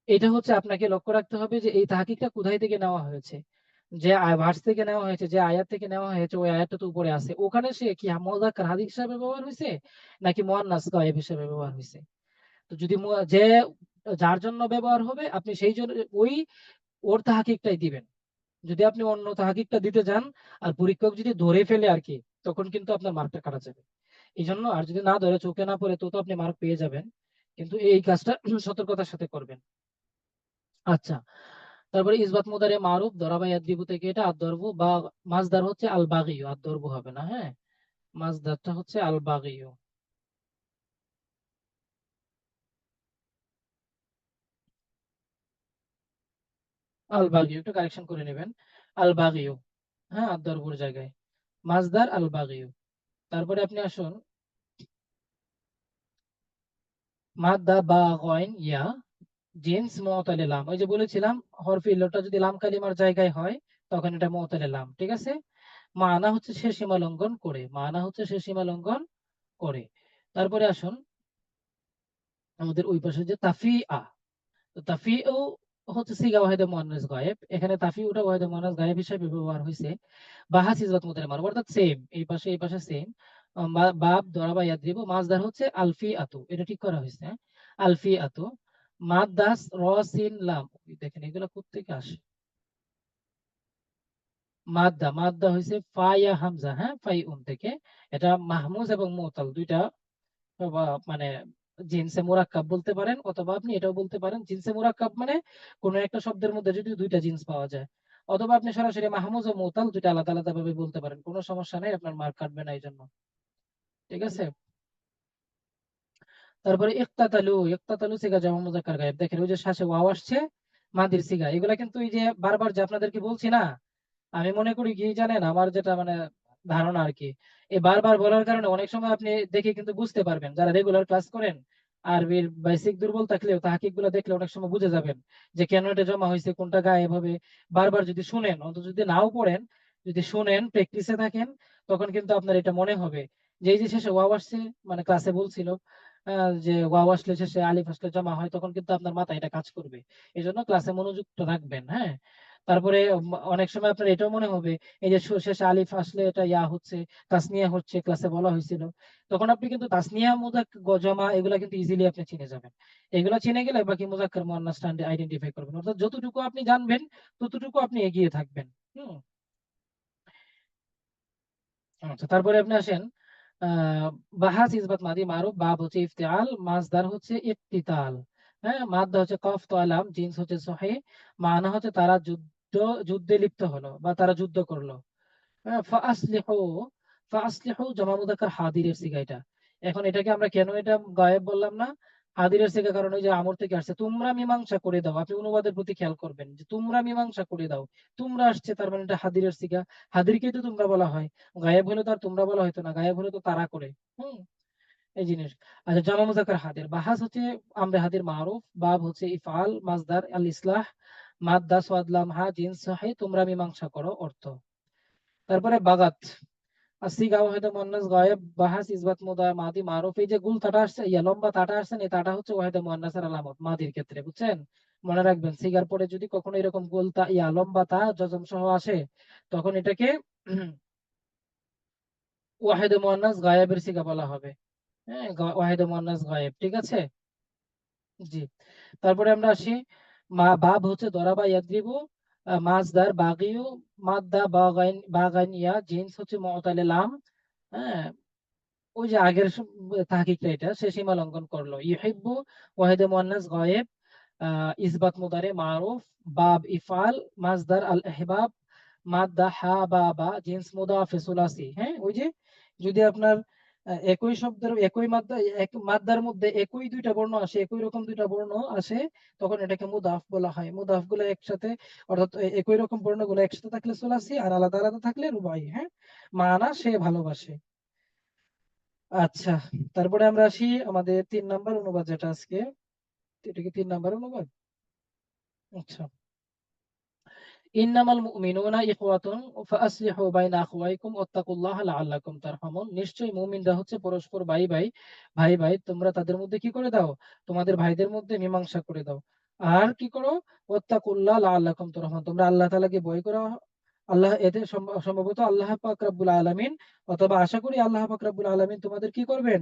এটা হচ্ছে আপনাকে লক্ষ্য রাখতে হবে, যে এই তাহকিকটা কোথায় থেকে নেওয়া হয়েছে। যে ভার্স থেকে নেওয়া হয়েছে, যে আয়াত থেকে নেওয়া হয়েছে, ওই আয়াতটা তো উপরে আছে, ওখানে সে কি মুযাক্কার হাদিস হিসাবে ব্যবহার হয়েছে, নাকি মুয়ান্নাস গায়েব হিসেবে ব্যবহার হয়েছে? তো যদি যে যার জন্য ব্যবহার হবে, আপনি সেই জন্য ওই ওর তাহকিকটাই দিবেন। যদি আপনি অন্য তাহকিকটা দিতে যান, আর পরীক্ষক যদি ধরে ফেলে আর কি, তখন কিন্তু আপনার মার্কটা কাটা যাবে। এই জন্য, আর যদি না ধরে, চোখে না পড়ে, তো আপনি মার্ক পেয়ে যাবেন, কিন্তু এই কাজটা সতর্কতার সাথে করবেন। আচ্ছা, তারপরে ইসবাত মুদারে মারুফ, দরাবা ইয়াদরিবু থেকে এটা আদ-দরবু, বা মাজদার হচ্ছে আল বাগিয়ু, আদ-দরবু হবে না। হ্যাঁ, মাজদারটা হচ্ছে আল বাগিয়ু। আল বাগিয়ু, একটু কারেকশন করে নেবেন। আল বাগিয়ু, হ্যাঁ, আদ-দরবুর জায়গায় মাজদার আল বাগিয়ু। তারপরে আপনি আসুন, মাদ্দা বা গয়ন ইয়া, জিন্স মুতালে লাম, ওই যে বলেছিলাম, হরফি ইল্লটা যদি লাম কালিমার জায়গায় হয়, তখন এটা মুতালে লাম। ঠিক আছে। মানা হচ্ছে সে সীমা লঙ্ঘন করে, মানা হচ্ছে সে সীমা লঙ্ঘন করে। তারপরে আসুন, আমাদের ওই পাশে যে তাফিআ, তো তাফিউ হচ্ছে সিগা ওয়াহিদে মুয়ান্নাস গায়েব, এখানে তাফিউটা ওয়াহিদে মুয়ান্নাস গায়েব হিসেবে ব্যবহার হয়েছে। বাহা সিজদাত মুতালে মারুফ, অর্থাৎ সেম, এই পাশে সেম। বাব দরাবা ইয়াদরিবু, মাজদার হচ্ছে আলফি আতু, এটা ঠিক করা হয়েছে। হ্যাঁ? আলফি আতু, মাদ্দাস র সিন লাম, দেখেন এগুলো কোত্থেকে আসে। মাদ্দা হয়েছে ফায়া হামজা, হ্যাঁ, ফাই উন থেকে। এটা মাহমুজ এবং মুতাল দুইটা, মানে জিনসে মুরাক্কাব বলতে পারেন, অথবা আপনি এটাও বলতে পারেন জিনসে মুরাক্কাব, মানে কোন একটা শব্দের মধ্যে যদি দুইটা জিন্স পাওয়া যায়, অথবা আপনি সরাসরি মাহমুজ ও মুতাল দুইটা আলাদা আলাদা ভাবে বলতে পারেন, কোনো সমস্যা নেই, আপনার মার্ক কাটবে না এই জন্য। ঠিক আছে। তারপরে ইক্তাতালু সিগা জামা মুযাক্কার গায়েব, দেখেন ওই যে শেষে ওয়াও আসছে, মাদির সিগা, এগুলা কিন্তু এই যে বারবার যে আপনাদেরকে বলছি না, আমি মনে করি কি জানেন, আমার যেটা মানে ধারণা আর কি। এই বারবার বলার কারণে অনেক সময় আপনি দেখে কিন্তু বুঝতে পারবেন, যারা রেগুলার ক্লাস করেন আরবির বেসিক দুর্বল থাকলেও তাহকিক গুলো দেখলে অনেক সময় বুঝে যাবেন যে কেন এটা জমা হয়েছে, কোনটা গায়েব হবে। বারবার যদি শুনেন, অন্তত যদি নাও পড়েন, যদি শুনেন প্র্যাকটিসে থাকেন, তখন কিন্তু আপনার এটা মনে হবে যে এই যে শেষে ওয়াও আসছে, মানে ক্লাসে বলছিল যে ওয়াও আসলে শেষে আলিফ আসলে জমা হয়, তখন কিন্তু আপনার মাথায় এটা কাজ করবে। এই জন্য ক্লাসে মনোযুক্ত রাখবেন। হ্যাঁ, তারপরে অনেক সময় আপনার এটাও মনে হবে এই যে শেষে আলিফ আসলে এটা ইয়া হচ্ছে, তাসনিয়া হচ্ছে, ক্লাসে বলা হয়েছিল। তখন আপনি কিন্তু তাসনিয়া জমা এগুলা কিন্তু ইজিলি আপনি চিনে যাবেন। এগুলা চিনে গেলে বাকি মুজাক্কার মুয়ান্নাস আইডেন্টিফাই করবেন। অর্থাৎ যতটুকু আপনি জানবেন ততটুকু আপনি এগিয়ে থাকবেন। হুম। আচ্ছা, তারপরে আপনি আসেন আহ বাহাস ইসবাত মাদি মারুফ, বাব হচ্ছে ইফতিআল, মাজদার হচ্ছে ইক্তিতাল। হ্যাঁ, মাদ্দা হচ্ছে কফ তো আলাম, জিন্স হচ্ছে সহিহ, মানা হচ্ছে তারা যুদ্ধে লিপ্ত হলো বা তারা যুদ্ধ করলো। হ্যাঁ, ফাসলিহু, ফাসলিহু জমা মুযাক্কার হাদিরের সিগা এটা। এখন এটাকে আমরা কেন এটা গায়েব বললাম না, হাদিরের সিগা, কারণ ওই যে আমর থেকে আসছে, তোমরা মীমাংসা করে দাও। আপনি অনুবাদের প্রতি খেয়াল করবেন যে তোমরা মীমাংসা করে দাও, তোমরা আসছে, তার মানে এটা হাদিরের সিগা। হাদিরকেই তো তোমরা বলা হয়, গায়েব হলে তো আর তোমরা বলা হয়তো না, গায়েব হলে তো তারা করে। হুম, এই জিনিস। আচ্ছা, জামা মুযাক্কার হাদির, বাহাস হচ্ছে আমরে হাদির মারুফ, বাব হচ্ছে ইফআল, মাজদার আল ইসলাহ, মাদ্দা সাদ লাম হা জিন্স সহিহ, তোমরা মীমাংসা করো অর্থ। তারপরে বাগাত আসিগা ওয়াহিদে মুয়ান্নাস গায়েব, বাহাস ইসবাত মাদি মারুফ, এই যে গুল তাটা আসছে, ইয়া লম্বা তাটা আসছে না, এই তাটা হচ্ছে ওয়াহিদে মুয়ান্নাসের আলামত মাদির ক্ষেত্রে, বুঝছেন? মনে রাখবেন, সিগার পরে যদি কখনো এরকম গোল তা ইয়া লম্বা তা যজম সহ আসে, তখন এটাকে ওয়াহিদে মুয়ান্নাস গায়েবের সিগা বলা হবে। হ্যাঁ, ওয়াহিদে মুয়ান্নাস গায়েব, ঠিক আছে। জি। তারপরে আমরা আসি বাব হচ্ছে দরাবা ইয়াদ্রিবু, মাজদার বাগিয়ু, মাদ্দা বাগাইন ইয়া, জিন্স হচ্ছে মুতালে লাম। হ্যাঁ, ওই যে আগের তাহকিকটা এটা সে সীমা লঙ্ঘন করলো। ইউহিব্বু ওয়াহিদে মুয়ান্নাস গায়েব, ইসবাত মুদারে মারুফ, বাব ইফআল, মাজদার আল ইহবাব, মাদ্দা হা বা বা, জিন্স মুদাফে সুলাসি। হ্যাঁ, ওই যে যদি আপনার একই শব্দের একই মাদ্দা, এক মাদ্দার মধ্যে একই দুইটা বর্ণ আসে, একই রকম দুইটা বর্ণ আসে, তখন এটাকে মুদাফ বলা হয়। মুদাফ গুলো একসাথে, অর্থাৎ একই রকম বর্ণগুলো একসাথে থাকলে সুলাসি, আর আলাদা আলাদা থাকলে রুবাই। হ্যাঁ, মানা সে ভালোবাসে। আচ্ছা, তারপরে আমরা আসি আমাদের 3 নাম্বার অনুবাদ, যেটা আজকে, এটা কি 3 নাম্বার অনুবাদ? আচ্ছা, ইন্নামাল মুমিনুনা ইখওয়াতুন ফাআসলিহু বাইনা আখওয়াইকুম ওয়াত্তাকুল্লাহা লাআল্লাকুম তারহামুন, নিশ্চয়ই মুমিনরা হচ্ছে পরস্পর ভাই ভাই, ভাই ভাই, তোমরা তাদের মধ্যে কি করে দাও, তোমাদের ভাইদের মধ্যে মীমাংসা করে দাও। আর কি করো, ওয়াত্তাকুল্লাহ লাআল্লাকুম তুরহামুন, তোমরা আল্লাহ তাআলাকে ভয় করো। আল্লাহ, এতে সম্ভবত আল্লাহ পাক রব্বুল আলামিন, অথবা আশা করি আল্লাহ পাক রব্বুল আলামিন তোমাদের কি করবেন,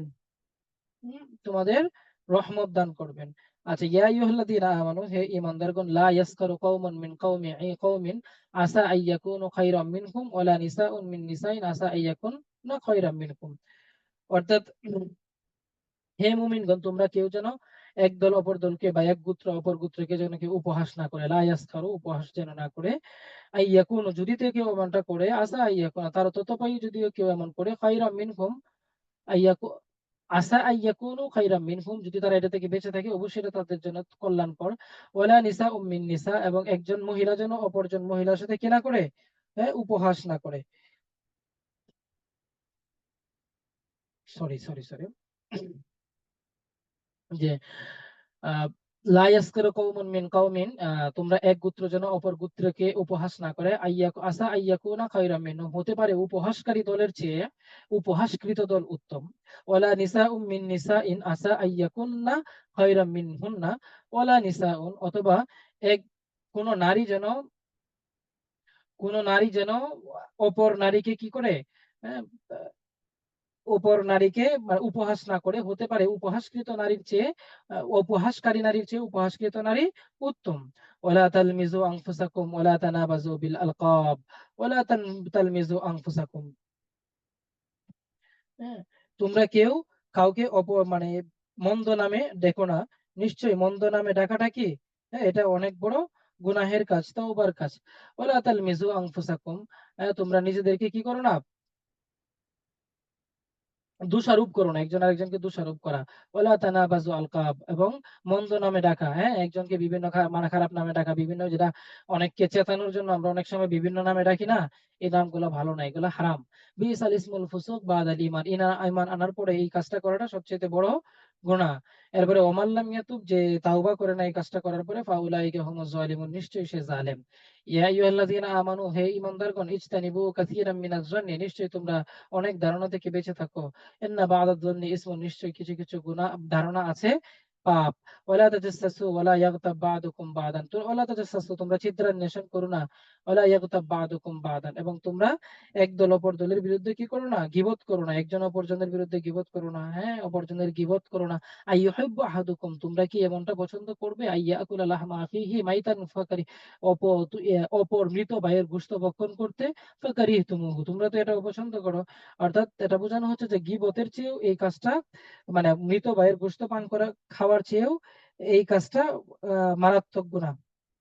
তোমাদের রহমত দান করবেন। আচ্ছা, ইয়া আইয়ুহাল্লাযীনা আমানু, হে ঈমানদারগণ, লা ইয়াসখারু কওমুন মিন কওমিন আসা আইয়াকুনু খায়রাম মিনহুম ওয়ালা নিসাউন মিন নিসাইন আসা আইয়াকুননা খায়রাম মিনকুম। অর্থাৎ হে মুমিনগণ, তোমরা কেউ যেন এক দল অপর দলকে বা এক গোত্র অপর গোত্রকে যেন কেউ উপহাস না করে, লা ইয়াসখারু উপহাস যেন না করে, আইয়াকুনু যদি কেউ এমনটা করে, আসা আইয়াকুনা তার ততপাই যদিও কেউ এমন করে, খায়রাম মিনহুম আইয়াকু আসা আইয়াকুনু খাইরাম মিনহুম, যদি তারা এটা থেকে বেঁচে থাকে অবশ্যই এটা তাদের জন্য কল্যাণকর। ওয়ালা নিসা মিন নিসা, এবং একজন মহিলা যেন অপরজন মহিলার সাথে কি না করে, হ্যাঁ, উপহাস না করে। সরি সরি সরি, যে লা ইয়াসখিরু কওমুন মিন কওমিন, তোমরা এক গোত্র যেন অপর গোত্রকে উপহাস না করে, আসা আইয়াকুনা খায়রাম মিনহুম, হতে পারে উপহাসকারী দলের চেয়ে উপহাসকৃত দল উত্তম। ওয়ালা নিসাউম মিন নিসাইন আসা আইয়াকুননা খায়রাম মিনহুন্না, ওয়ালা নিসাউন, অথবা এক কোন নারী যেন, কোন নারী যেন অপর নারীকে কি করে, হ্যাঁ, অপর নারীকে মানে উপহাস না করে, হতে পারে উপহাসকৃত নারীর চেয়ে উপহাসকারী নারীর চেয়ে উপহাসকৃত নারী উত্তম। ওয়ালা তালমিজু আনফুসাকুম ওয়ালা তানাবাজু বিল আলকাব ওয়ালা তালমিজু আনফুসাকুম। হ্যাঁ, তোমরা কেউ কাউকে মানে মন্দ নামে ডেকো না, নিশ্চয়ই মন্দ নামে ডাকাটা কি, হ্যাঁ, এটা অনেক বড় গুনাহের কাজ, তাওবার কাজ। ওয়ালা তালমিজু আনফুসাকুম, তোমরা নিজেদেরকে কি করো না, দোষারোপ করো না, একজন আরেকজনকে দোষারোপ করা। ওয়ালা তানাবাজু আলকাব, এবং মন্দ নামে ডাকা, হ্যাঁ, একজনকে বিভিন্ন মানে খারাপ নামে ডাকা, বিভিন্ন যেটা অনেককে চেতানোর জন্য আমরা অনেক সময় বিভিন্ন নামে ডাকি না, এই নামগুলো ভালো না, এগুলো হারাম। বিসাল ইসমুল ফুসুক বাদাল ঈমান, ঈমান আনার পরে এই কাজটা করাটা সবচেয়ে বড় গুনাহ। এরপরে ওমাল্লাম ইয়াতুব, যে তাওবা করে না এই কাজটা করার পরে, ফাউলাইকা হুমুজ জালিমুন, নিশ্চয়ই সে জালেম। ইয়া আইয়ুহাল্লাযীনা আমানু, হে ঈমানদারগণ, ইজতানিবু কাসীরাম মিনাজ জান্নি, নিশ্চয়ই তোমরা অনেক ধারণা থেকে বেঁচে থাকো। ইন্না বা'দাদ যান্নি ইসমুন, নিশ্চয়ই কিছু কিছু গুনাহ ধারণা আছে পাপ। ওয়ালা তাজাসসু ওয়ালা ইয়াগতাব বা'দুকুম বা'দান, তো ওয়ালা তাজাসসু, তোমরা চিত্রান্বেষণ করো না, ওয়ালা ইয়াগতাব বা'দুকুম বা'দান, এবং তোমরা একদল অপর দলের বিরুদ্ধে কি করো না, গীবত করো না, একজন অপরজনের বিরুদ্ধে গীবত করো না, হ্যাঁ, অপরজনের গীবত করো না। আইয়ুহিব্বু আহাদুকুম, তোমরা কি এমনটা পছন্দ করবে, আইয়াকুলা লাহমা আখিহি মাইতান ফাকারি, অপর মৃত ভাইয়ের গোশত ভক্ষণ করতে, ফাকারিহতুমুহু, তোমরা তো এটা অপছন্দ করো। অর্থাৎ এটা বোঝানো হচ্ছে যে গীবতের চেয়েও এই কাজটা, মানে মৃত ভাইয়ের গোশত পান করা, খাওয়ার চেয়েও এই কাজটা মারাত্মক গুনাহ।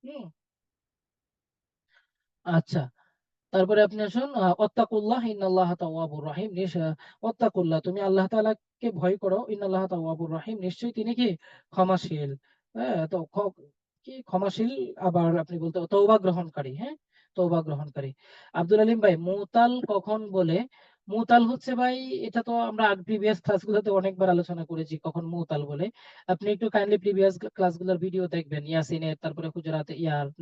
হুম। আচ্ছা, তারপরে আপনি আসুন, ওয়াত্তাকুল্লাহ ইন্নাল্লাহা তাওয়াবুর রহিম, ওয়াত্তাকুল্লাহ, তুমি আল্লাহ তাআলাকে ভয় করো, ইন্নাল্লাহা তাওয়াবুর রহিম, নিশ্চয়ই তিনি কি ক্ষমাশীল। হ্যাঁ, তো কি ক্ষমাশীল, আবার আপনি বলতে তওবা গ্রহণকারী, হ্যাঁ, তওবা গ্রহণকারী। আব্দুল আলিম ভাই, মুতাল কখন বলে? মুতাল হচ্ছে ভাই, এটা তো আমরা প্রিভিয়াস ক্লাসগুলোতে অনেকবার আলোচনা করেছি কখন মুতাল বলে। আপনি একটু কাইন্ডলি প্রিভিয়াস ক্লাসগুলোর ভিডিও দেখবেন, ইয়াসিনের, তারপরে হুজুরাতে,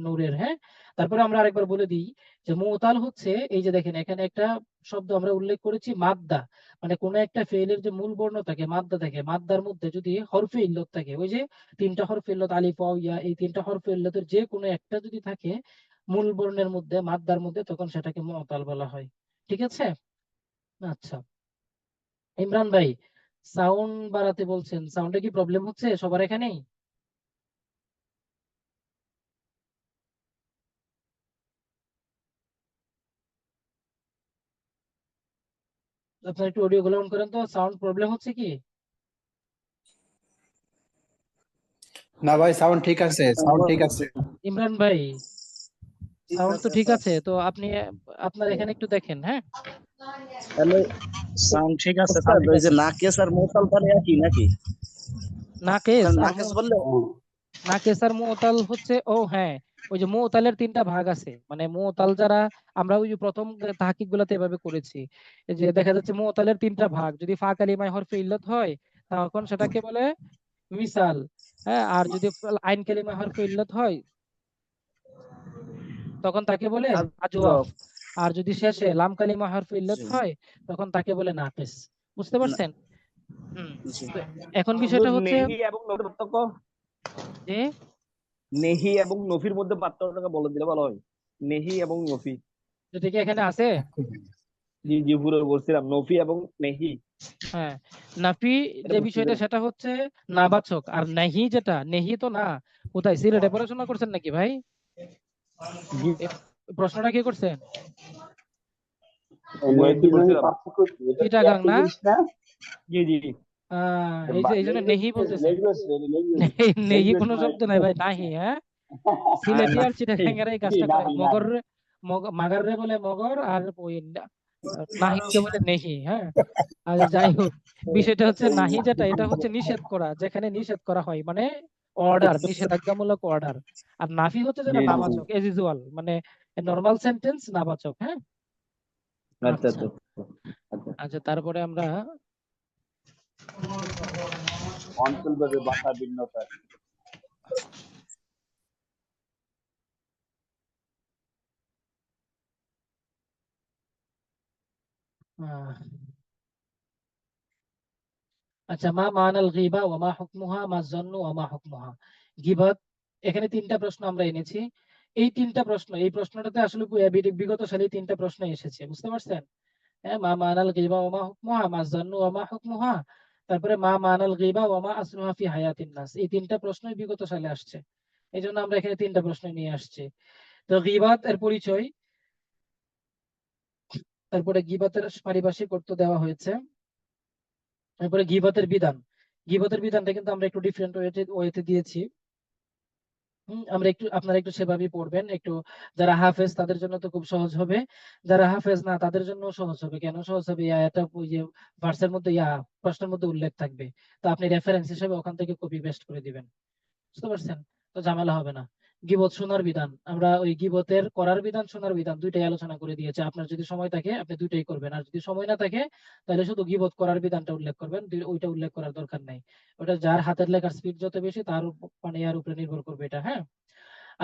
নূরের, হ্যাঁ। তারপরে আমরা আরেকবার বলে দিই যে মুতাল হচ্ছে, এই যে দেখেন এখানে একটা শব্দ আমরা উল্লেখ করেছি, মাদ্দা, মানে কোন একটা ফেইলের যে মূল বর্ণ থাকে, মাদ্দা থাকে, মাদ্দার মধ্যে যদি হরফে ইল্লত থাকে, ওই যে তিনটা হরফে ইল্লত, আলিফ ওয়াও ইয়া, এই তিনটা হরফে ইল্লতের যে কোনো একটা যদি থাকে মূল বর্ণের মধ্যে, মাদ্দার মধ্যে, তখন সেটাকে মুতাল বলা হয়। ঠিক আছে। আচ্ছা, ইমরান ভাই, সাউন্ড বাড়াতে বলছেন, সাউন্ডে কি প্রবলেম হচ্ছে সবার এখানেই? আপনার একটু অডিও গুলো অন করেন তো, সাউন্ড প্রবলেম হচ্ছে কি? না ভাই, সাউন্ড ঠিক আছে, সাউন্ড ঠিক আছে। ইমরান ভাই, সাউন্ড তো ঠিক আছে তো, আপনি আপনার এখানে একটু দেখেন, হ্যাঁ। তাহলে সাউন্ড ঠিক আছে সাউন্ড স্যার, ঠিক ওই যে আছে। নাকেস আর মোতাল তাহলে একই নাকি? নাকেস আর নাকেস বললে নাকেস আর মুতাল হচ্ছে, ও হ্যাঁ, ওই যে মুতালের তিনটা ভাগ আছে, মানে মুতাল যারা, আমরা ওই যে প্রথম তাহকিক গুলাতে এভাবে করেছি, এই যে দেখা যাচ্ছে মুতালের তিনটা ভাগ, যদি ফা কালিমায় হরফে ইল্লত হয় তখন সেটাকে বলে মিসাল, হ্যাঁ, আর যদি আইন কালিমায় হরফে ইল্লত হয় তখন তাকে বলে আজওয়াফ, আজব। আর যদি শেষে লাম কালিমা হরফে ইল্লত জি, হয় তখন তাকে বলে নাকিস। বুঝতে না, পারছেন? হুম। জি। তো এখন বিষয়টা হুজুর, হচ্ছে নেহি এবং নফির পার্থক্য, যে, নেহি এবং নফির মধ্যে পার্থক্যটা বলে দিলে ভালো হয়। নেহি এবং নফি। এটা কি এখানে আছে? জি জি, পুরো বলছিলাম নফি এবং নেহি, হ্যাঁ, নাফি এটা যে বুঝতে বিষয়টা পেরেছি। সেটা হচ্ছে নাবাচক, আর নাহি যেটা, নেহি তো না। কোথায় সিলেটে পড়াশোনা করছেন নাকি ভাই? জি এ প্রশ্নটা কি করছেন? জি, করছিলাম। চিটাগাং না? জি জি এই জন্য নেহি বলতেছেন। নেহি কোনো শব্দ নাই ভাই, নাহি, হ্যাঁ। সিলেটি আর চিটাগাং এর এই কাজটা করে, মগর মাগার রে বলে মগর, আর ওই নাহিকে বলে নেহি, হ্যাঁ। আর যাই হোক, বিষয়টা হচ্ছে নাহি যেটা, এটা হচ্ছে নিষেধ করা, যেখানে নিষেধ করা হয়, মানে অর্ডার, নিষেধাজ্ঞামূলক অর্ডার। আর নাফি হচ্ছে জি যেটা জি জি। নাবাচক, এজ ইউজুয়াল, মানে নর্মাল সেন্টেন্স নাবাচক, হ্যাঁ। আচ্ছা আচ্ছা। আচ্ছা আচ্ছা। আচ্ছা, তারপরে আমরা অঞ্চলভেদে ভাষা ভিন্নতা। আহ, আচ্ছা, মা মানাল গীবা ওয়া মা হুকমুহা, মা যন্নু ওয়া মা হুকমুহা। গীবত, এখানে তিনটা প্রশ্ন আমরা এনেছি। এই তিনটা প্রশ্ন, এই প্রশ্নটাতে আসলে বিগত সালে তিনটা প্রশ্ন এসেছে, বুঝতে পারছেন? হ্যাঁ, মা মানাল গীবা ওয়া মা হুকমুহা, মা যন্নু ওয়া মা হুকমুহা, তারপরে মা মানাল গীবা ওয়া মা আসলুহা ফি হায়াতিন নাস। এই তিনটা প্রশ্নই বিগত সালে আসছে, এই জন্য আমরা এখানে তিনটা প্রশ্ন নিয়ে আসছি। তো গীবাত এর পরিচয়, তারপরে গীবাতের পারিভাষিক অর্থ দেওয়া হয়েছে, তারপরে গীবাতের বিধান। গীবাতের বিধানটা কিন্তু আমরা একটু ডিফারেন্ট ওয়েতে দিয়েছি। আপনারা একটু সেভাবেই পড়বেন। একটু যারা হাফেজ তাদের জন্য তো খুব সহজ হবে, যারা হাফেজ না তাদের জন্য সহজ হবে। কেন সহজ হবে? এটা ওই যে ভার্সের মধ্যে প্রশ্নের মধ্যে উল্লেখ থাকবে, তো আপনি রেফারেন্স হিসেবে ওখান থেকে কপি পেস্ট করে দিবেন। বুঝতে পারছেন? তো ঝামেলা হবে না। গীবত শোনার বিধান, আমরা ওই গীবতের করার বিধান, শোনার বিধান দুইটাই আলোচনা করে দিয়েছে। আপনার যদি সময় থাকে আপনি দুইটাই করবেন, আর যদি সময় না থাকে তাহলে শুধু গীবত করার বিধানটা উল্লেখ করবেন, ওইটা উল্লেখ করার দরকার নাই। ওটা যার হাতের লেখার স্পিড যত বেশি তার মানে এর উপরে নির্ভর করবে এটা। হ্যাঁ,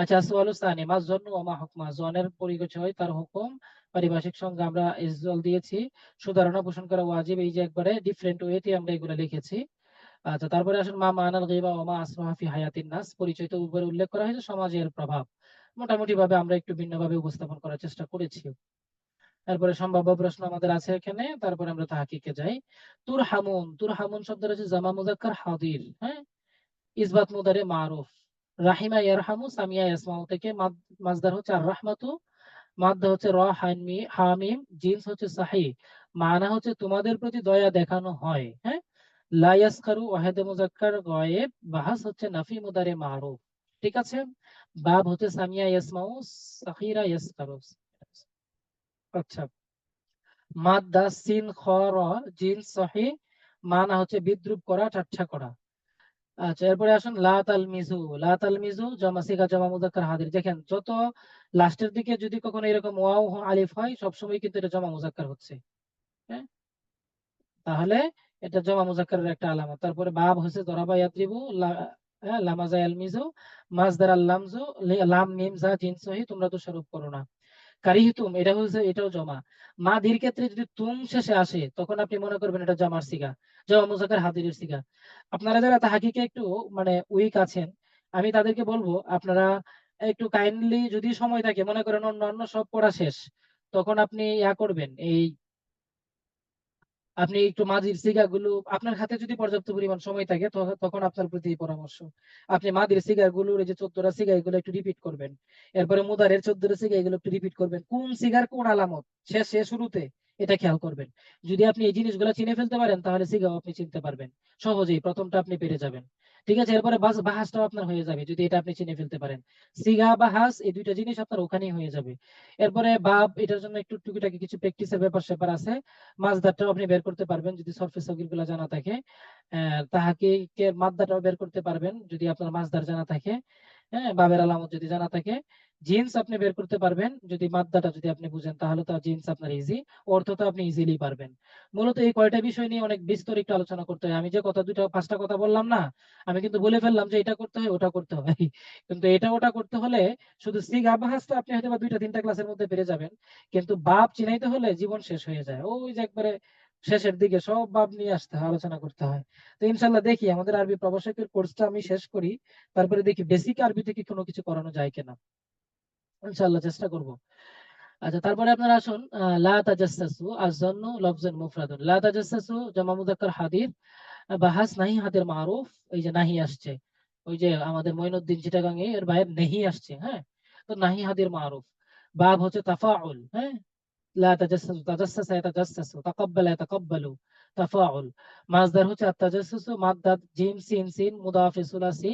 আচ্ছা, সুয়ালুস সানি মা জন্নু ওয়া মা হুকমা, জনের পরিচয় তার হুকুম, পারিভাষিক সংজ্ঞা আমরা ইসজল দিয়েছি। সুধারণা পোষণ করা ওয়াজিব, এই যে একবারে ডিফারেন্ট ওয়েতে আমরা এগুলো লিখেছি। আচ্ছা, তারপরে আসুন মা মানাল গীবা ওয়া মা আসরাহা ফি হায়াতিন নাস, পরিচয় তো উপরে উল্লেখ করা হয়েছে, সমাজের প্রভাব মোটামুটি ভাবে আমরা একটু ভিন্নভাবে উপস্থাপন করার চেষ্টা করেছি। তারপরে সম্ভাব্য প্রশ্ন আমাদের আছে এখানে, তারপরে আমরা তাহকিকে যাই। তুরহামুন, তুরহামুন শব্দের হচ্ছে জামা মুযাক্কার হাদির। হ্যাঁ, ইসবাত মুদারে মারুফ। রাহিমা ইয়ারহামু, সামিয়া ইয়াসমাউ থেকে মাসদার হচ্ছে আর রাহমাতু, মাদ্দা হচ্ছে র হামিম, জিন্স হচ্ছে সাহি, মানা হচ্ছে তোমাদের প্রতি দয়া দেখানো হয়। হ্যাঁ, লা ইয়াসখারু ওয়াহেদে মুযাক্কার গায়েব, বাহাস হচ্ছে নাফি মুদারে মারুফ। ঠিক আছে, বাব হচ্ছে সামিয়া ইয়াসমাউ, সাখিরা ইয়াসখারু। আচ্ছা, মাদ্দা সিন খ র, জিন্স সহি, মানা হচ্ছে বিদ্রুপ করা, ঠাট্টা করা। আচ্ছা, এরপরে আসুন লা তালমিজু, লা তালমিজু জামা সিগা জামা মুযাক্কার হাদির। দেখেন যত লাস্টের দিকে যদি কখনো এরকম ওয়াও আলিফ হয় সবসময় কিন্তু এটা জামা মুযাক্কার হচ্ছে। হ্যাঁ, তাহলে এটা জামা মুযাক্কারের একটা আলামত। তারপরে বাব হচ্ছে দরাবা ইয়াদরিবু, লামাজা ইয়ালমিজু, মাসদার আল লামজু, লাম মিম জা জিন সহি, তোমরা তো স্বরূপ করো না। কারিহিতুম, এটা হচ্ছে এটাও জমা। মা ধীর ক্ষেত্রে যদি তুম শেষে আসে তখন আপনি মনে করবেন এটা জামার সিগা, জামা মুযাক্কার হাদিরের সিগা। আপনারা যারা তাহকিকে একটু মানে উইক আছেন, আমি তাদেরকে বলবো আপনারা একটু কাইন্ডলি যদি সময় থাকে, মনে করেন অন্য সব পড়া শেষ, তখন আপনি করবেন এই, আপনি একটু মাদির সিগা গুলো আপনার হাতে যদি পর্যাপ্ত পরিমাণ সময় থাকে তখন আপনার প্রতি পরামর্শ, আপনি মাদির সিগা গুলোর এই যে 14টা সিগা এগুলো একটু রিপিট করবেন। এরপরে মুদারের 14টা সিগা এগুলো একটু রিপিট করবেন, কোন সিগার কোন আলামত শেষে শুরুতে এটা খেয়াল করবেন। যদি আপনি এই জিনিসগুলো চিনে ফেলতে পারেন তাহলে সিগাও আপনি চিনতে পারবেন সহজেই, প্রথমটা আপনি পেরে যাবেন। ঠিক আছে, এরপরে বাহাসটাও আপনার হয়ে যাবে যদি এটা আপনি চিনে ফেলতে পারেন। সিগা বাহাস এই দুইটা জিনিস আপনার ওখানেই হয়ে যাবে। এরপরে বাব, এটার জন্য একটু টুকিটাকি কিছু প্র্যাকটিসের ব্যাপার আছে। মাছদারটাও আপনি বের করতে পারবেন যদি সরফে সগির গুলা জানা থাকে। তাহাকে মাদ্দাটাও বের করতে পারবেন যদি আপনার মাছদার জানা থাকে। হ্যাঁ, বাবের আলামত যদি জানা থাকে। জিন্স আপনি বের করতে পারবেন যদি মাদ্দাটা যদি আপনি বুঝেন, তাহলে তো জিন্স আপনার ইজি, অর্থ তো আপনি ইজিলি পারবেন। মূলত এই কয়টা বিষয় নিয়ে অনেক বিস্তর একটু আলোচনা করতে হয়। আমি যে কথা দুটো পাঁচটা কথা বললাম না, আমি কিন্তু বলে ফেললাম যে এটা করতে হয় ওটা করতে হয়, কিন্তু এটা ওটা করতে হলে শুধু সিগা বাহাসটা আপনি হয়তো বা 2টা 3টা ক্লাসের মধ্যে পেরে যাবেন, কিন্তু বাপ চিনাইতে হলে জীবন শেষ হয়ে যায়, ওই যে একবারে শেষের দিকে সব বাপ নিয়ে আসতে হয়, আলোচনা করতে হয়। তো ইনশাল্লাহ দেখি আমাদের আরবি প্রভাষকের কোর্সটা আমি শেষ করি, তারপরে দেখি বেসিক আরবি থেকে কোনো কিছু করানো যায় কিনা, ইনশাল্লাহ চেষ্টা করব। আচ্ছা, তারপরে আপনারা আসুন লা তাজাসসু, আয-যন্নু লফজুন মুফরাদুন, লা তাজাসসু জামা মুযাক্কার হাদির, বাহাস নাহি হাতের মারুফ, এই যে নাহি আসছে, ওই যে আমাদের মঈনুদ্দিন চিটাগাং এর বাইরে নেহি আসছে। হ্যাঁ, তো নাহি হাদির মারুফ। বাব হচ্ছে তাফাউল। হ্যাঁ, লা তাজাসসু, তাজাসসাসা ইয়াতাজাসসাসু, তাকাব্বালা ইয়াতাকাব্বালু, তাফাউল। মাসদার হচ্ছে আত-তাজাসসুসু, মাদ্দাত জিম সিন সিন মুদাফি সুলাসি,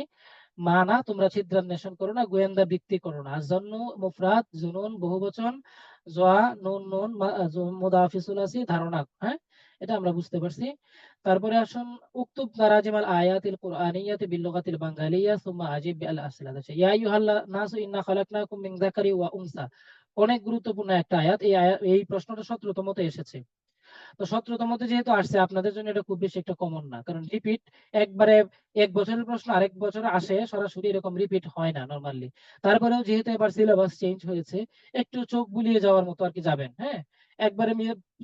মানা তোমরা ছিদ্রান্বেষণ করো না, গোয়েন্দা বৃত্তি করো না। জন্নু মুফরাদ, জুনুন বহুবচন, জোয়া নুন নুন মুদাফি সুলাসি ধারণা। হ্যাঁ, এটা আমরা বুঝতে পারছি। তারপরে আসুন উক্তুব তারাজিমাল আয়াতিল কুরআনিয়াতি বিল লুগাতিল বাঙ্গালিয়া সুম্মা আজিব বিল আসলাত। ইয়া আইয়ুহাল নাসু ইন্না খালাকনাকুম মিন যাকারি ওয়া উনসা, অনেক গুরুত্বপূর্ণ একটা আয়াত। এই প্রশ্নটা 17তমতে এসেছে। তো 17তমতে যেহেতু আসছে আপনাদের জন্য এটা খুব বেশি একটা কমন না, কারণ রিপিট একবারে এক বছরের প্রশ্ন আরেক বছরে আসে সরাসরি, এরকম রিপিট হয় না নরমালি। তারপরেও যেহেতু এবার সিলেবাস চেঞ্জ হয়েছে, একটু চোখ বুলিয়ে যাওয়ার মতো আর কি যাবেন। হ্যাঁ, একবারে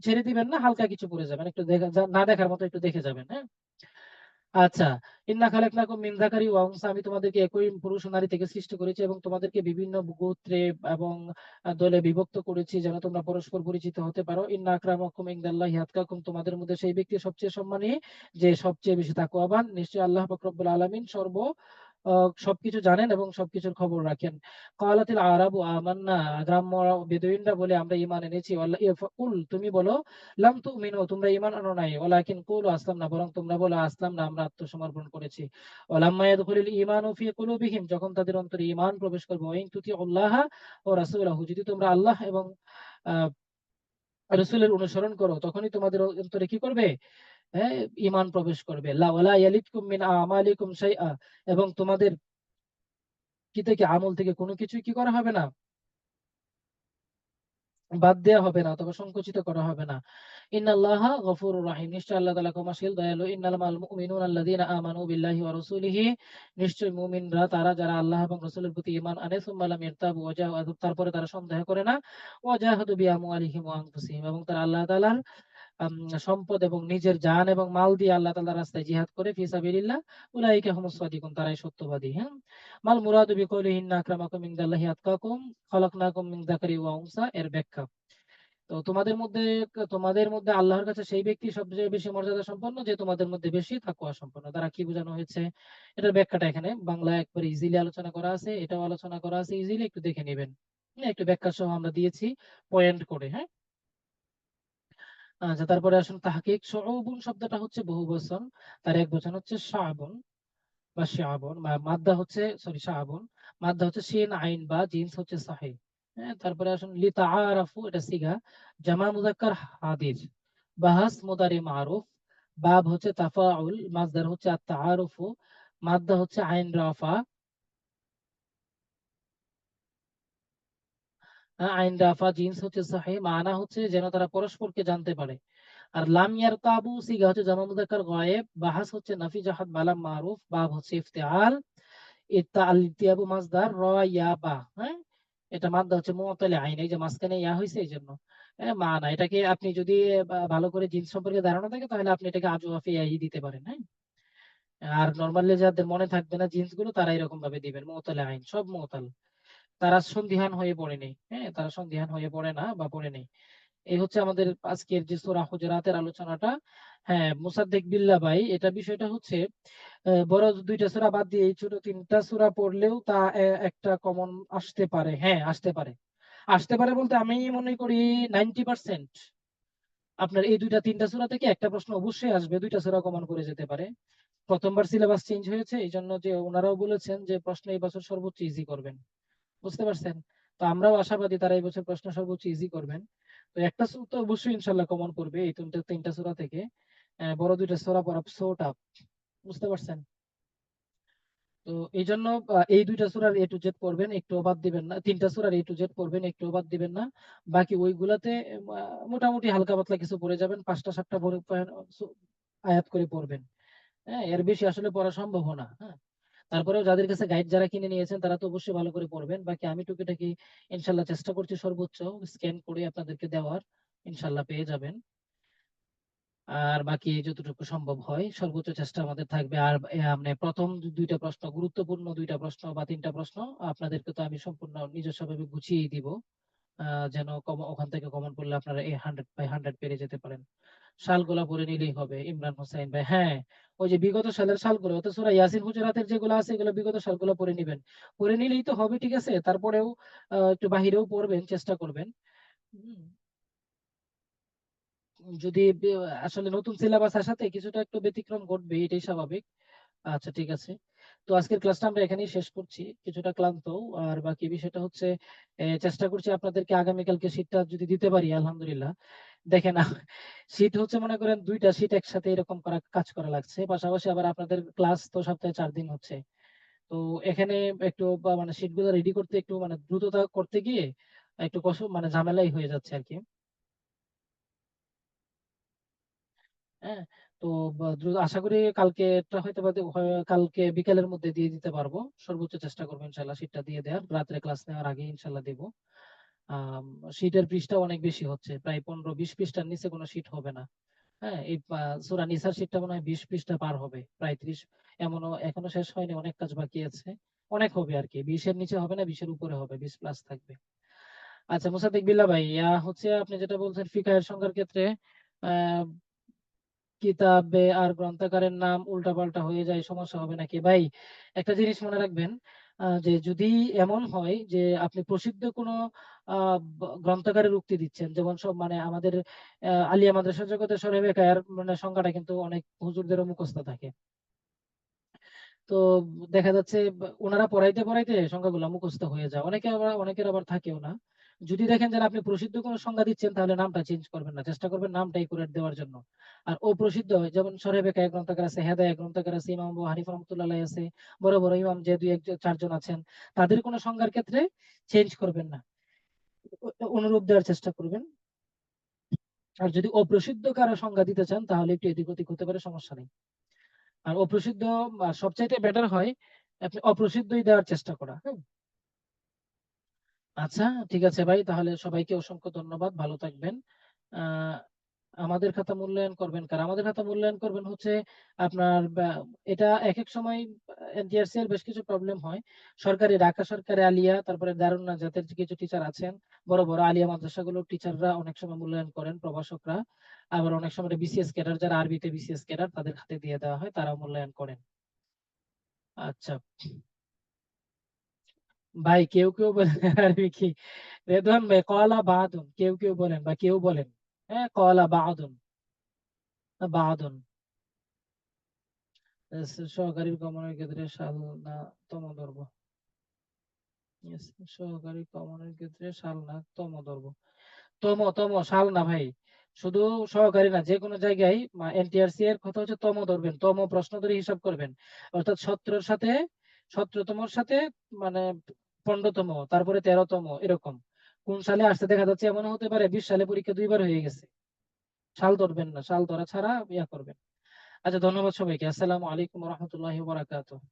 ছেড়ে দিবেন না, হালকা কিছু পড়ে যাবেন, একটু না দেখার মতো একটু দেখে যাবেন। হ্যাঁ, আচ্ছা, ইন্না খালাকনাকুম মিন যাকারি ওয়া উনসা, আমি তোমাদেরকে একই পুরুষ ও নারী থেকে সৃষ্টি করেছি এবং তোমাদেরকে বিভিন্ন গোত্রে এবং দলে বিভক্ত করেছি যেন তোমরা পরস্পর পরিচিত হতে পারো। ইন্না আকরামাকুম ইনদাল্লাহি আতকাকুম, তোমাদের মধ্যে সেই ব্যক্তি সবচেয়ে সম্মানী যে সবচেয়ে বেশি তাকওয়াবান। নিশ্চয়ই আল্লাহ পাক রব্বুল আলামিন সবকিছু জানেন এবং সবকিছুর খবর রাখেন। ক্বালাতিল আরাবু আমান্না, গ্রাম্য বেদুইনরা বলে আমরা ঈমান এনেছি। কুল, তুমি বলো, লাম তুমিনু, তোমরা ঈমান আনো নাই। ওয়ালাকিন কুলু আসলামনা, বরং তোমরা বলো আসলামনা, আমরা আত্মসমর্পণ করেছি। ওয়ালাম্মা ইয়াদখুলুল ঈমানু ফি কুলুবিহিম, যখন তাদের অন্তরে ঈমান প্রবেশ করবে। ওয়া ইন তুতিউল্লাহা ওয়া রাসূলাহু, যদি তোমরা আল্লাহ এবং আহ, রাসূলের অনুসরণ করো, তখনই তোমাদের অন্তরে কি করবে? হ্যাঁ, ঈমান প্রবেশ করবে। লা ওয়ালা ইয়ালিদকুম মিন আমালিকুম শাইআ, এবং তোমাদের কি থেকে, আমল থেকে কোনো কিছুই কি করা হবে না, বাদ দেওয়া হবে না অথবা সংকুচিত করা হবে না। ইন্নাল্লাহা গফুরুর রহিম, নিশ্চয় আল্লাহ তাআলা ক্ষমাশীল দয়ালু। ইন্নামাল মুমিনুনা আল্লাযীনা আমানু বিল্লাহি ওয়া রাসূলিহি, নিশ্চয় মুমিনরা তারা যারা আল্লাহ এবং রাসূলের প্রতি ঈমান আনে, সুম্মা লাম ইয়ারতাবু, তারপরে তারা সন্দেহ করে না, ওয়া জাহাদু বিআমওয়ালিহিম ওয়া আনফুসিহিম, এবং তারা আল্লাহ তাআলার সম্পদ এবং নিজের জান এবং মাল দিয়ে আল্লাহ তাআলার রাস্তায় জিহাদ করে, ফি সাবিলিল্লাহ, উলাইকা হুমুস সাদিকুন, তারাই সত্যবাদী। হ্যাঁ, মাল মুরাদু বিকৌলিহি ইন্না আক্রামাকুম ইনদাল্লাহি আতকাকুম খলাকনাকুম মিন যাকারি ওয়া উনসা, এর ব্যাখ্যা। তো তোমাদের মধ্যে আল্লাহর কাছে সেই ব্যক্তি সবচেয়ে বেশি মর্যাদা সম্পন্ন, যে তোমাদের মধ্যে বেশি তাকওয়া সম্পন্ন। দ্বারা কি বোঝানো হয়েছে, এটার ব্যাখ্যাটা এখানে বাংলা একবার ইজিলি আলোচনা করা আছে, এটাও আলোচনা করা আছে ইজিলি, একটু দেখে নেবেন। একটু ব্যাখ্যা সহ আমরা দিয়েছি পয়েন্ট করে। হ্যাঁ, আচ্ছা, তারপরে আসুন তাহকিক। শুউবুন শব্দটা হচ্ছে বহুবচন, তার এক বচন হচ্ছে শাআবুন বা শিআবুন, মাদ্দা হচ্ছে, সরি, শাআবুন, মাদ্দা হচ্ছে শিন আইন বা জিন্স হচ্ছে সাহিহ। হ্যাঁ, তারপরে আসুন লিতাআরাফু, এটা সিগা, জামা মুযাক্কার হাদির, বাহাস মুদারি মারুফ, বাব হচ্ছে তাফাউল, মাসদার হচ্ছে আত-তাআরুফু, মাদ্দা হচ্ছে আইন রাফা। আইন রাফা, জিন্স হচ্ছে সাহিহ, মানা হচ্ছে যেন তারা পরস্পরকে জানতে পারে। আর লাম ইয়ারতাবু সিগা হচ্ছে জামা মুযাক্কার গায়েব, বাহাস হচ্ছে নাফি জাহাদ মালাম মারুফ, বাব হচ্ছে ইফতিআল, আল ইতিয়াবু মাসদার, র ইয়া বা। হ্যাঁ, এটা মাদ্দা হচ্ছে মুতালি আইন, এই যে মাঝখানে ইয়া হয়েছে এই জন্য। হ্যাঁ, মানা, এটাকে আপনি যদি ভালো করে জিন্স সম্পর্কে ধারণা থাকে, তাহলে আপনি এটাকে আজওয়াফি ইয়াহি দিতে পারেন। হ্যাঁ, আর নরমালি যাদের মনে থাকবে না জিন্স গুলো, তারা এরকম ভাবে দিবেন মুতালি আইন, সব মুতাল। তারা সন্দিহান হয়ে পড়েনি। হ্যাঁ, তারা সন্দিহান হয়ে পড়ে না বা পড়ে নেই। এই হচ্ছে আমাদের আজকের যে সূরা হুজুরাতের আলোচনাটা। হ্যাঁ, মুসাদ্দিক বিল্লাহ ভাই, এটা বিষয়টা হচ্ছে বড় দুইটা সূরা বাদ দিয়ে এই ছোট তিনটা সূরা পড়লেও তা একটা কমন আসতে পারে। হ্যাঁ, আসতে পারে। আসতে পারে বলতে আমি মনে করি 90% আপনার এই দুইটা তিনটা সূরা থেকে একটা প্রশ্ন অবশ্যই আসবে, দুইটা সূরা কমন করে যেতে পারে। প্রথমবার সিলেবাস চেঞ্জ হয়েছে, এই জন্য যে ওনারাও বলেছেন যে প্রশ্ন এই বছর সর্বোচ্চ ইজি করবেন। বুঝতে পারছেন? তো আমরাও আশাবাদী তারা এই বছর প্রশ্ন সর্বোচ্চ ইজি করবেন। তো একটা সূরা তো অবশ্যই ইনশাল্লাহ কমন করবে এই তিনটা সূরা থেকে। বড় দুইটা সূরা পড়া সো টাফ। বুঝতে পারছেন? তো এই জন্য এই দুইটা সূরার এ টু জেড পড়বেন, একটু বাদ দিবেন না। তিনটা সূরার এ টু জেড পড়বেন, একটু বাদ দিবেন না। বাকি ওইগুলাতে মোটামুটি হালকা পাতলা কিছু পড়ে যাবেন, 5টা 7টা আয়াত করে পড়বেন। হ্যাঁ, এর বেশি আসলে পড়া সম্ভব না। হ্যাঁ, তারপরেও যাদের কাছে গাইড যারা কিনে নিয়েছেন, তারা তো অবশ্যই ভালো করে পড়বেন। বাকি আমি টুকিটাকি ইনশাল্লাহ চেষ্টা করছি সর্বোচ্চ স্ক্যান করে আপনাদেরকে দেওয়ার, ইনশাল্লাহ পেয়ে যাবেন। আর বাকি যতটুকু সম্ভব হয় সর্বোচ্চ চেষ্টা আমাদের থাকবে। আর মানে প্রথম দুইটা প্রশ্ন, গুরুত্বপূর্ণ দুইটা প্রশ্ন বা তিনটা প্রশ্ন, আপনাদেরকে তো আমি সম্পূর্ণ নিজস্বভাবে গুছিয়ে দিব, যেন ওখান থেকে কমন পড়লে আপনারা এই 100/100 পেরে যেতে পারেন। সালগুলা পড়ে নিলেই হবে ইমরান হোসেন ভাই। হ্যাঁ, ওই যে বিগত সালের সালগুলো, অত সূরা ইয়াসিন হুজুরাতের যেগুলো আছে, এগুলো বিগত সালগুলো পড়ে নিবেন। পড়ে নিলেই তো হবে, ঠিক আছে? তারপরেও একটু বাহিরেও পড়বেন, চেষ্টা করবেন। হুম, যদি আসলে নতুন সিলেবাস আসাতে কিছুটা একটু ব্যতিক্রম ঘটবে, এটাই স্বাভাবিক। আচ্ছা, ঠিক আছে। তো আজকের ক্লাসটা আমরা এখানেই শেষ করছি, কিছুটা ক্লান্ত। আর বাকি বিষয়টা হচ্ছে চেষ্টা করছি আপনাদেরকে আগামীকালকে শীটটা যদি দিতে পারি, আলহামদুলিল্লাহ। দেখেন, শীত হচ্ছে মনে করেন দুইটা শীট একসাথে এরকম কাজ করা লাগছে, পাশাপাশি আবার আপনাদের ক্লাস তো সপ্তাহে 4 দিন হচ্ছে। তো এখানে একটু মানে শীট গুলো রেডি করতে একটু মানে দ্রুততা করতে গিয়ে একটু কষ্ট, মানে ঝামেলাই হয়ে যাচ্ছে আর কি। হ্যাঁ, তো দ্রুত আশা করি কালকে হয়তো বা কালকে বিকেলের মধ্যে দিয়ে দিতে পারবো। সর্বোচ্চ চেষ্টা করবো ইনশাল্লাহ শীটটা দিয়ে দেওয়ার, রাত্রে ক্লাস নেওয়ার আগে ইনশাল্লাহ দেবো। শীটের পৃষ্ঠা অনেক বেশি হচ্ছে, প্রায় 15-20 পৃষ্ঠার নিচে কোনো শীট হবে না। হ্যাঁ, এই সূরা নিসার শীটটা মনে হয় 20 পৃষ্ঠা পার হবে, প্রায় 30। এমনও এখনো শেষ হয়নি, অনেক কাজ বাকি আছে। অনেক হবে আর কি, 20-এর নিচে হবে না, 20-এর উপরে হবে, 20+ থাকবে। আচ্ছা মুসাদ্দিক বিল্লাহ ভাই, হচ্ছে আপনি যেটা বলছেন ফিকাহের সংজ্ঞার ক্ষেত্রে, আহ কিতাবে আর গ্রন্থাগারের নাম উল্টাপাল্টা হয়ে যায়, সমস্যা হবে নাকি? ভাই একটা জিনিস মনে রাখবেন, যে যদি এমন হয় যে আপনি প্রসিদ্ধ কোনো গ্রন্থাগারের উক্তি দিচ্ছেন, যেমন সব মানে আমাদের আলিয়া মাদ্রাসা জগতের সরেবেকার মানে সংখ্যাটা কিন্তু অনেক হুজুরদেরও মুখস্থ থাকে। তো দেখা যাচ্ছে ওনারা পড়াইতে পড়াইতে সংখ্যাগুলো মুখস্থ হয়ে যায়, অনেকের আবার থাকেও না। যদি দেখেন যে আপনি প্রসিদ্ধ কোনো সংজ্ঞা দিচ্ছেন, তাহলে নামটা চেঞ্জ করবেন না, চেষ্টা করবেন নামটা একুরেট দেওয়ার জন্য। আর অপ্রসিদ্ধ, যেমন সরেবেকা এক গ্রন্থাগার আছে, হেদায়া এক গ্রন্থাগার আছে, ইমাম আবু হানিফা রহমাতুল্লাহ আলাইহি আছে, বড় বড় ইমাম যে দুই একজন চারজন আছেন, তাদের কোনো সংজ্ঞার ক্ষেত্রে চেঞ্জ করবেন না, অনুরূপ দেওয়ার চেষ্টা করবেন। আর যদি অপ্রসিদ্ধ কারো সংজ্ঞা দিতে চান, তাহলে একটু এদিক ওদিক হতে পারে, সমস্যা নেই। আর অপ্রসিদ্ধ সবচাইতে বেটার হয় আপনি অপ্রসিদ্ধই দেওয়ার চেষ্টা করা। হ্যাঁ, আচ্ছা ঠিক আছে ভাই, তাহলে সবাইকে অসংখ্য ধন্যবাদ, ভালো থাকবেন। আহ আমাদের খাতা মূল্যায়ন করবেন কারা? আমাদের খাতা মূল্যায়ন করবেন হচ্ছে আপনার এটা এক এক সময় এনটিআরসি এর বেশ কিছু প্রবলেম হয়। সরকারি, ঢাকা সরকারি আলিয়া, তারপরে দারুন নাজাতের যে কিছু টিচার আছেন, বড় বড় আলিয়া মাদ্রাসাগুলোর টিচাররা অনেক সময় মূল্যায়ন করেন, প্রভাষকরা। আবার অনেক সময় বিসিএস ক্যাডার, যারা আরবিতে বিসিএস ক্যাডার, তাদের হাতে দিয়ে দেওয়া হয়, তারাও মূল্যায়ন করেন। আচ্ছা ভাই, কেউ কেউ বলেন আরবি কি, রেদওয়ান ভাই কলা বাহাদুন, কেউ কেউ বলেন বা কেউ বলেন, হ্যাঁ কলা বাহাদুন, বাহাদুন। সহকারী কমনের ক্ষেত্রে সাল না তম ধরব? Yes, সহকারী কমনের ক্ষেত্রে সাল না তম ধরব? তম তম, সাল না ভাই। শুধু সহকারী না, যে কোনো জায়গায় এনটিআরসি এর কথা হচ্ছে তম ধরবেন, তম প্রশ্ন ধরে হিসাব করবেন। অর্থাৎ 17 সাথে 17তমর সাথে মানে 15তম, তারপরে 13তম, এরকম কোন সালে আসতে দেখা যাচ্ছে, এমন হতে পারে 20 সালে পরীক্ষা দুইবার হয়ে গেছে। সাল ধরবেন না, সাল ধরা ছাড়া ইয়া করবেন। আচ্ছা ধন্যবাদ সবাইকে, আসসালামু আলাইকুম রহমতুল্লাহি ওয়া বারাকাতুহু।